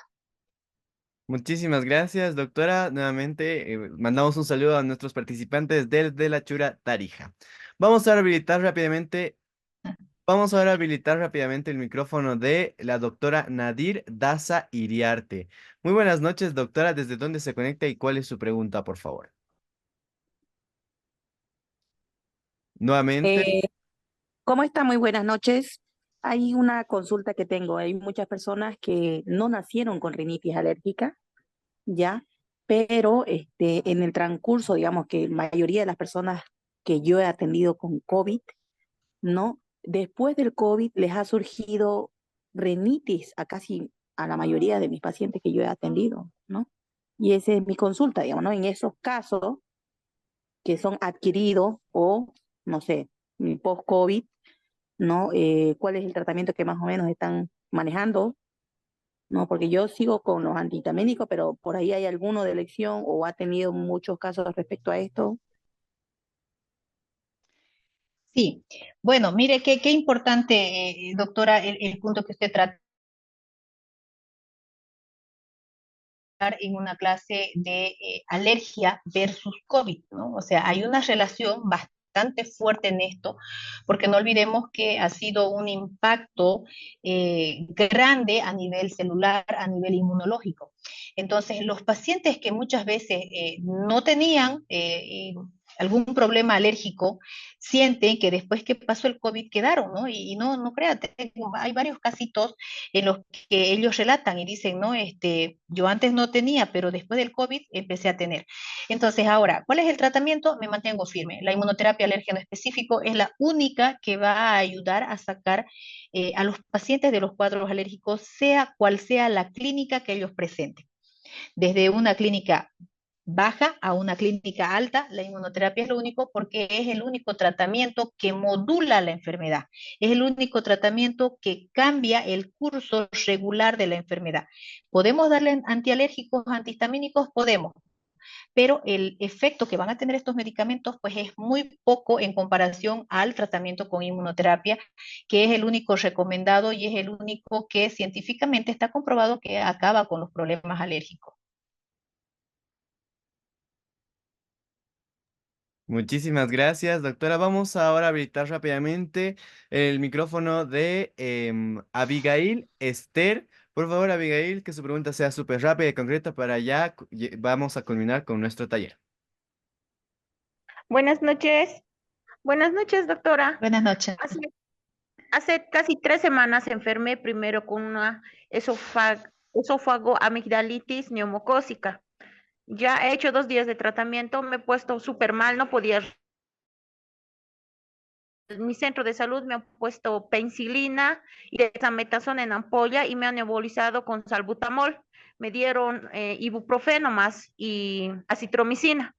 Muchísimas gracias, doctora. Nuevamente, mandamos un saludo a nuestros participantes de la Chura Tarija. Vamos a habilitar rápidamente, vamos ahora a habilitar rápidamente el micrófono de la doctora Nadir Daza Iriarte. Muy buenas noches, doctora. ¿Desde dónde se conecta y cuál es su pregunta, por favor? Nuevamente. Eh, ¿Cómo está? Muy buenas noches. Hay una consulta que tengo. Hay muchas personas que no nacieron con rinitis alérgica, ¿ya? Pero en el transcurso, digamos que la mayoría de las personas que yo he atendido con COVID, ¿no? Después del COVID les ha surgido rinitis a casi a la mayoría de mis pacientes que yo he atendido, ¿no? Y esa es mi consulta, digamos, ¿no? En esos casos que son adquiridos o, no sé, post-COVID, ¿no? ¿Cuál es el tratamiento que más o menos están manejando? ¿No? Porque yo sigo con los antihistamínicos, pero por ahí hay alguno de elección o ha tenido muchos casos respecto a esto. Sí, bueno, mire qué importante, doctora, el punto que usted trata en una clase de alergia versus COVID, ¿no? O sea, hay una relación bastante fuerte en esto, porque no olvidemos que ha sido un impacto grande a nivel celular, a nivel inmunológico. Entonces, los pacientes que muchas veces no tenían algún problema alérgico, sienten que después que pasó el COVID quedaron, ¿no? Y no, no créate, hay varios casitos en los que ellos relatan y dicen, no, yo antes no tenía, pero después del COVID empecé a tener. Entonces, ahora, ¿cuál es el tratamiento? Me mantengo firme. La inmunoterapia alérgeno específico es la única que va a ayudar a sacar a los pacientes de los cuadros alérgicos, sea cual sea la clínica que ellos presenten. Desde una clínica baja a una clínica alta, la inmunoterapia es lo único porque es el único tratamiento que modula la enfermedad, es el único tratamiento que cambia el curso regular de la enfermedad. ¿Podemos darle antialérgicos, antihistamínicos? Podemos, pero el efecto que van a tener estos medicamentos pues es muy poco en comparación al tratamiento con inmunoterapia, que es el único recomendado y es el único que científicamente está comprobado que acaba con los problemas alérgicos. Muchísimas gracias, doctora. Vamos ahora a habilitar rápidamente el micrófono de Abigail Esther. Por favor, Abigail, que su pregunta sea súper rápida y concreta para ya vamos a culminar con nuestro taller. Buenas noches. Buenas noches, doctora. Buenas noches. Hace casi 3 semanas enfermé primero con una esófago amigdalitis neumocócica. Ya he hecho 2 días de tratamiento, me he puesto súper mal, no podía. Mi centro de salud me ha puesto penicilina y dexametasona en ampolla y me han nebulizado con salbutamol. Me dieron ibuprofeno más y acitromicina.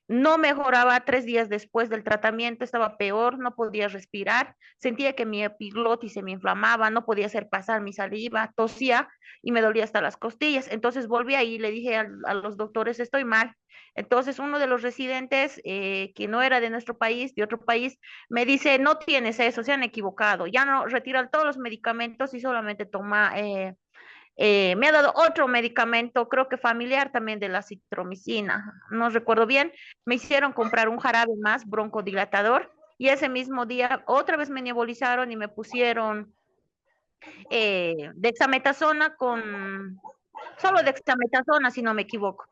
No mejoraba 3 días después del tratamiento, estaba peor, no podía respirar, sentía que mi epiglotis se me inflamaba, no podía hacer pasar mi saliva, tosía y me dolía hasta las costillas. Entonces volví ahí y le dije a los doctores, estoy mal. Entonces uno de los residentes, que no era de nuestro país, de otro país, me dice, no tienes eso, se han equivocado, ya no retiran todos los medicamentos y solamente toma me ha dado otro medicamento, creo que familiar también de la citromicina, no recuerdo bien. Me hicieron comprar un jarabe más broncodilatador y ese mismo día otra vez me nebulizaron y me pusieron dexametasona con, solo dexametasona si no me equivoco.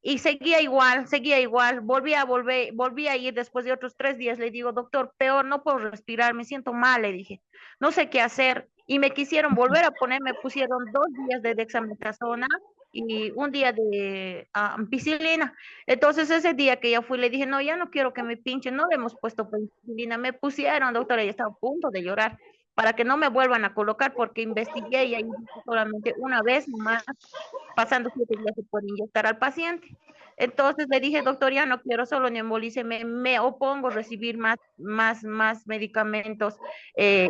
Y seguía igual, volví a ir después de otros 3 días, le digo, doctor, peor, no puedo respirar, me siento mal, le dije, no sé qué hacer. Y me quisieron volver a poner, me pusieron 2 días de dexametasona y un día de ampicilina. Entonces ese día que ya fui, le dije, no, ya no quiero que me pinchen, no le hemos puesto penicilina, me pusieron, doctora, y estaba a punto de llorar para que no me vuelvan a colocar porque investigué y ahí solamente una vez más pasando 7 días se puede inyectar al paciente. Entonces le dije, doctor, ya no quiero solo neumolice, me opongo a recibir más medicamentos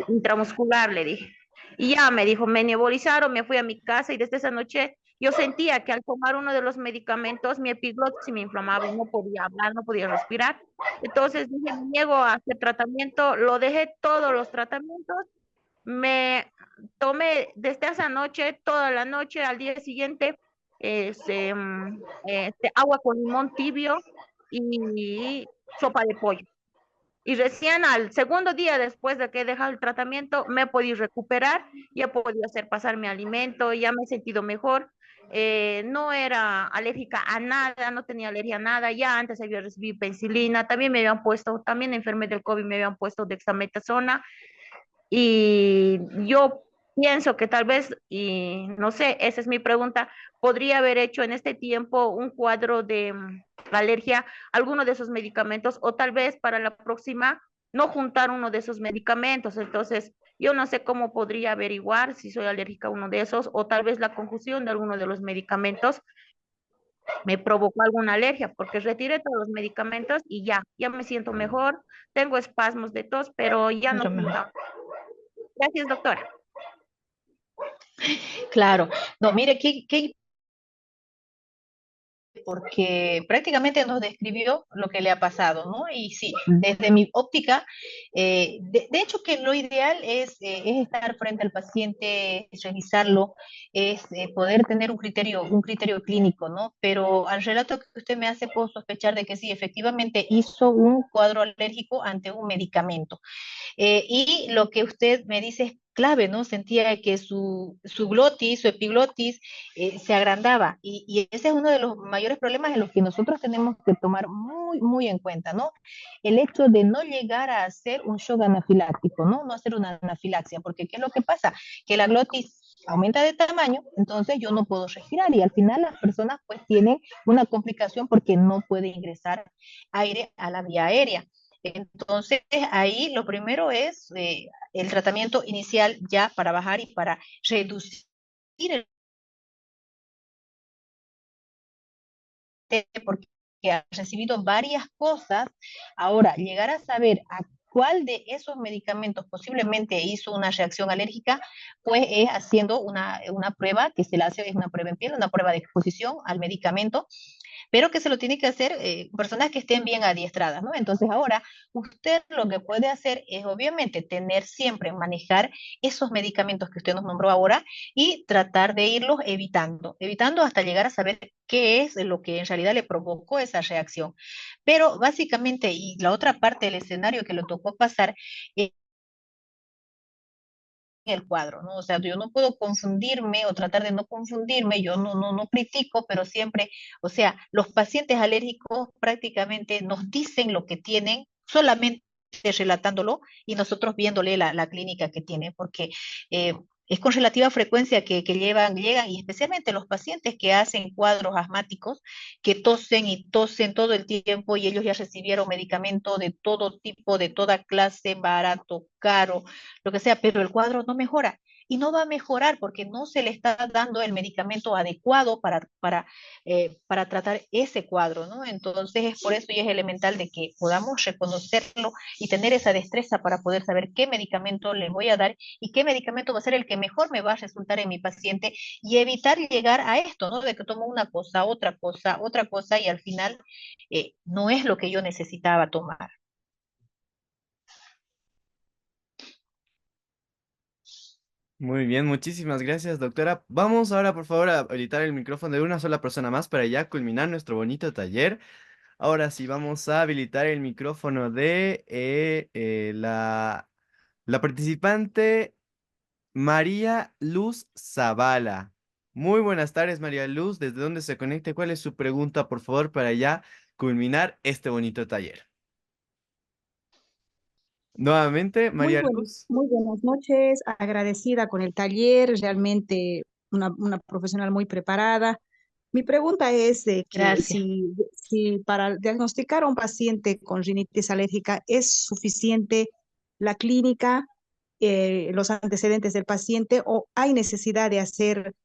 intramuscular, le dije. Y ya me dijo, me nebulizaron, me fui a mi casa y desde esa noche yo sentía que al tomar uno de los medicamentos mi epiglotis se me inflamaba y no podía hablar, no podía respirar. Entonces dije, me niego a hacer tratamiento, lo dejé todos los tratamientos, me tomé desde esa noche, toda la noche, al día siguiente, agua con limón tibio y sopa de pollo. Y recién al segundo día después de que he dejado el tratamiento, me he podido recuperar y he podido hacer pasar mi alimento, ya me he sentido mejor. No era alérgica a nada, no tenía alergia a nada, ya antes había recibido penicilina, también me habían puesto, también enfermé del COVID, me habían puesto dexametasona y yo pienso que tal vez, y no sé, esa es mi pregunta, podría haber hecho en este tiempo un cuadro de alergia a alguno de esos medicamentos o tal vez para la próxima no juntar uno de esos medicamentos. Entonces, yo no sé cómo podría averiguar si soy alérgica a uno de esos o tal vez la confusión de alguno de los medicamentos me provocó alguna alergia porque retiré todos los medicamentos y ya me siento mejor, tengo espasmos de tos, pero ya no. Gracias, doctora. Claro, no, mire, porque prácticamente nos describió lo que le ha pasado, ¿no? Y sí, desde mi óptica, de hecho que lo ideal es estar frente al paciente, es revisarlo, es poder tener un criterio clínico, ¿no? Pero al relato que usted me hace, puedo sospechar de que sí, efectivamente hizo un cuadro alérgico ante un medicamento. Y lo que usted me dice es clave, ¿no? Sentía que su glotis, su epiglotis, se agrandaba. Y ese es uno de los mayores problemas en los que nosotros tenemos que tomar muy, muy en cuenta, ¿no? El hecho de no llegar a hacer un shock anafiláctico, ¿no? No hacer una anafilaxia, porque ¿qué es lo que pasa? Que la glotis aumenta de tamaño, entonces yo no puedo respirar y al final las personas pues tienen una complicación porque no puede ingresar aire a la vía aérea. Entonces, ahí lo primero es el tratamiento inicial ya para bajar y para reducir el porque ha recibido varias cosas. Ahora, llegar a saber a cuál de esos medicamentos posiblemente hizo una reacción alérgica, pues es haciendo una prueba que se le hace, es una prueba en piel, una prueba de exposición al medicamento, pero que se lo tiene que hacer personas que estén bien adiestradas, ¿no? Entonces ahora usted lo que puede hacer es obviamente tener siempre, manejar esos medicamentos que usted nos nombró ahora y tratar de irlos evitando hasta llegar a saber qué es lo que en realidad le provocó esa reacción. Pero básicamente, y la otra parte del escenario que le tocó pasar, el cuadro, ¿no? O sea, yo no puedo confundirme o tratar de no confundirme, yo no critico, pero siempre, o sea, los pacientes alérgicos prácticamente nos dicen lo que tienen solamente relatándolo y nosotros viéndole la clínica que tiene, porque es con relativa frecuencia que llegan, y especialmente los pacientes que hacen cuadros asmáticos, que tosen y tosen todo el tiempo y ellos ya recibieron medicamento de todo tipo, de toda clase, barato, caro, lo que sea, pero el cuadro no mejora. Y no va a mejorar porque no se le está dando el medicamento adecuado para tratar ese cuadro, ¿no? Entonces es por eso y es elemental de que podamos reconocerlo y tener esa destreza para poder saber qué medicamento le voy a dar y qué medicamento va a ser el que mejor me va a resultar en mi paciente y evitar llegar a esto, ¿no? De que tomo una cosa, otra cosa y al final no es lo que yo necesitaba tomar. Muy bien, muchísimas gracias, doctora. Vamos ahora, por favor, a habilitar el micrófono de una sola persona más para ya culminar nuestro bonito taller. Ahora sí, vamos a habilitar el micrófono de la participante María Luz Zavala. Muy buenas tardes, María Luz. ¿Desde dónde se conecta? ¿Cuál es su pregunta, por favor, para ya culminar este bonito taller? Nuevamente, María Luz. Muy buenas noches, agradecida con el taller, realmente una profesional muy preparada. Mi pregunta es de que Gracias. si para diagnosticar a un paciente con rinitis alérgica es suficiente la clínica, los antecedentes del paciente o hay necesidad de hacer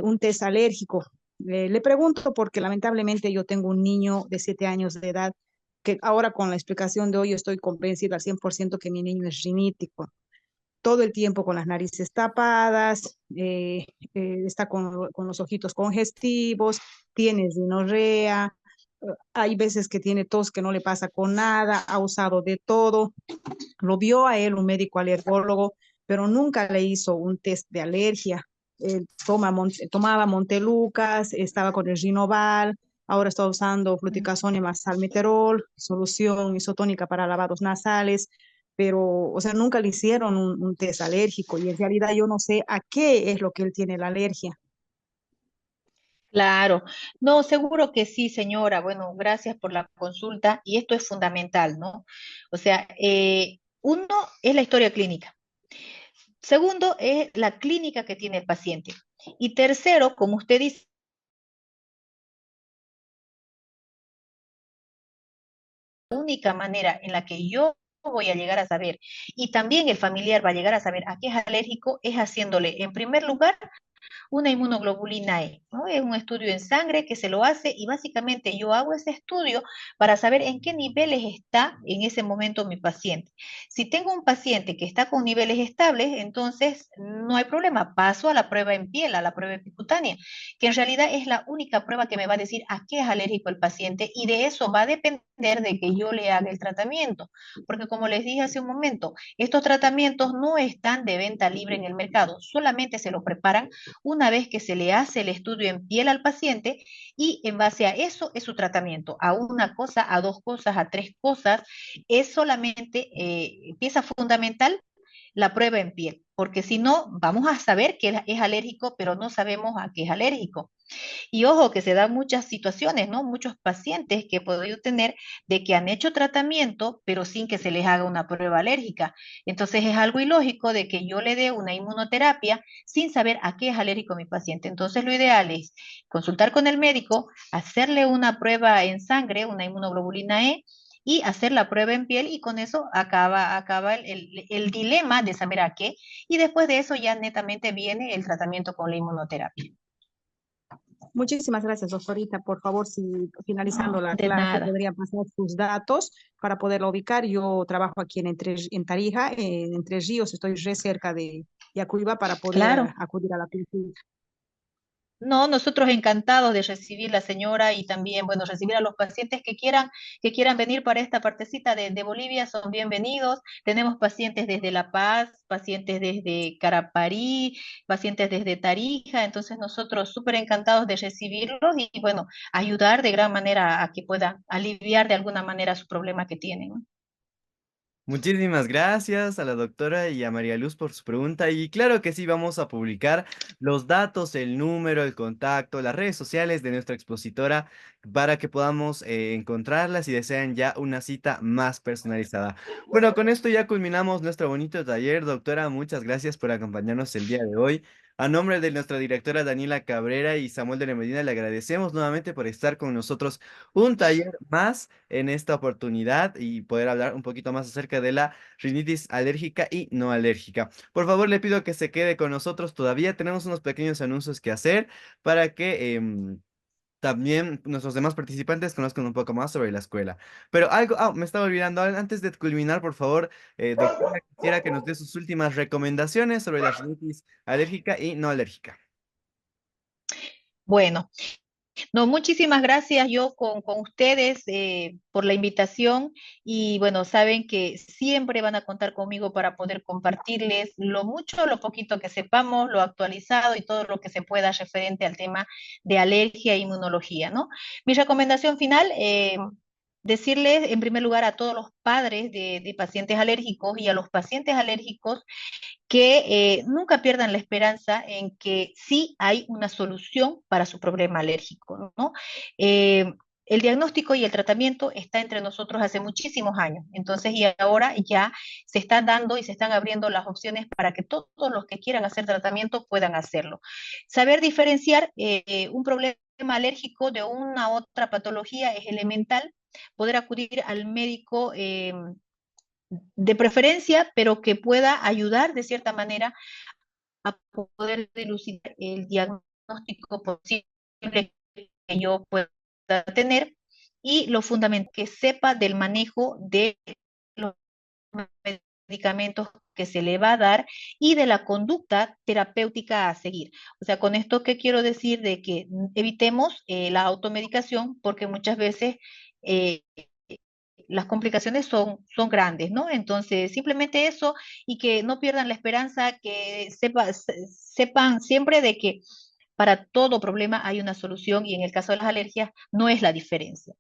un test alérgico. Le pregunto porque lamentablemente yo tengo un niño de 7 años de edad que ahora con la explicación de hoy estoy convencida al 100% que mi niño es rinítico. todo el tiempo con las narices tapadas, está con los ojitos congestivos, tiene rinorrea, hay veces que tiene tos que no le pasa con nada, ha usado de todo. Lo vio a él un médico alergólogo, pero nunca le hizo un test de alergia. Tomaba Montelucas, estaba con el Rinoval, ahora está usando fluticasone más salmeterol, solución isotónica para lavados nasales, pero, o sea, nunca le hicieron un test alérgico y en realidad yo no sé a qué es lo que él tiene la alergia. Claro, no, seguro que sí, señora. Bueno, gracias por la consulta y esto es fundamental, ¿no? O sea, uno es la historia clínica. Segundo es la clínica que tiene el paciente. Y tercero, como usted dice, la única manera en la que yo voy a llegar a saber y también el familiar va a llegar a saber a qué es alérgico es haciéndole, en primer lugar, una inmunoglobulina E, ¿no? Es un estudio en sangre que se lo hace y básicamente yo hago ese estudio para saber en qué niveles está en ese momento mi paciente. Si tengo un paciente que está con niveles estables, entonces no hay problema, paso a la prueba en piel, a la prueba epicutánea, que en realidad es la única prueba que me va a decir a qué es alérgico el paciente y de eso va a depender de que yo le haga el tratamiento, porque como les dije hace un momento, estos tratamientos no están de venta libre en el mercado, solamente se lo preparan una vez que se le hace el estudio en piel al paciente y en base a eso es su tratamiento, a una cosa, a dos cosas, a tres cosas, es solamente pieza fundamental la prueba en piel, porque si no, vamos a saber que es alérgico, pero no sabemos a qué es alérgico. Y ojo, que se dan muchas situaciones, ¿no? Muchos pacientes que he podido tener de que han hecho tratamiento, pero sin que se les haga una prueba alérgica. Entonces es algo ilógico de que yo le dé una inmunoterapia sin saber a qué es alérgico mi paciente. Entonces lo ideal es consultar con el médico, hacerle una prueba en sangre, una inmunoglobulina E, y hacer la prueba en piel y con eso acaba el dilema de saber a qué y después de eso ya netamente viene el tratamiento con la inmunoterapia. Muchísimas gracias, doctorita. Por favor, si finalizando la De clase nada. podría pasar sus datos para poderlo ubicar. Yo trabajo aquí en Tarija, en Entre Ríos, estoy re cerca de Yacuiba para poder Claro. acudir a la consulta. No, nosotros encantados de recibir la señora y también, bueno, recibir a los pacientes que quieran venir para esta partecita de Bolivia, son bienvenidos. Tenemos pacientes desde La Paz, pacientes desde Caraparí, pacientes desde Tarija, entonces nosotros súper encantados de recibirlos y, bueno, ayudar de gran manera a que puedan aliviar de alguna manera su problema que tienen, ¿no? Muchísimas gracias a la doctora y a María Luz por su pregunta. Y claro que sí, vamos a publicar los datos, el número, el contacto, las redes sociales de nuestra expositora para que podamos encontrarla si desean ya una cita más personalizada. Bueno, con esto ya culminamos nuestro bonito taller. Doctora, muchas gracias por acompañarnos el día de hoy. A nombre de nuestra directora Daniela Cabrera y Samuel de la Medina, le agradecemos nuevamente por estar con nosotros un taller más en esta oportunidad y poder hablar un poquito más acerca de la rinitis alérgica y no alérgica. Por favor, le pido que se quede con nosotros. Todavía tenemos unos pequeños anuncios que hacer para que también nuestros demás participantes conozcan un poco más sobre la escuela. Pero algo, me estaba olvidando, antes de culminar, por favor, doctora, quisiera que nos dé sus últimas recomendaciones sobre la rinitis alérgica y no alérgica. Bueno. No, muchísimas gracias yo con ustedes por la invitación y bueno, saben que siempre van a contar conmigo para poder compartirles lo mucho, lo poquito que sepamos, lo actualizado y todo lo que se pueda referente al tema de alergia e inmunología, ¿no? Mi recomendación final, decirles en primer lugar a todos los padres de pacientes alérgicos y a los pacientes alérgicos que nunca pierdan la esperanza en que sí hay una solución para su problema alérgico, ¿no? El diagnóstico y el tratamiento está entre nosotros hace muchísimos años, entonces y ahora ya se están dando y se están abriendo las opciones para que todos los que quieran hacer tratamiento puedan hacerlo. Saber diferenciar un problema alérgico de una otra patología es elemental, poder acudir al médico de preferencia, pero que pueda ayudar de cierta manera a poder dilucidar el diagnóstico posible que yo pueda tener y lo fundamental, que sepa del manejo de los medicamentos que se le va a dar y de la conducta terapéutica a seguir. O sea, con esto, ¿qué quiero decir? De que evitemos la automedicación porque muchas veces eh, las complicaciones son grandes, ¿no? Entonces, simplemente eso y que no pierdan la esperanza, que sepan siempre de que para todo problema hay una solución y en el caso de las alergias no es la diferencia.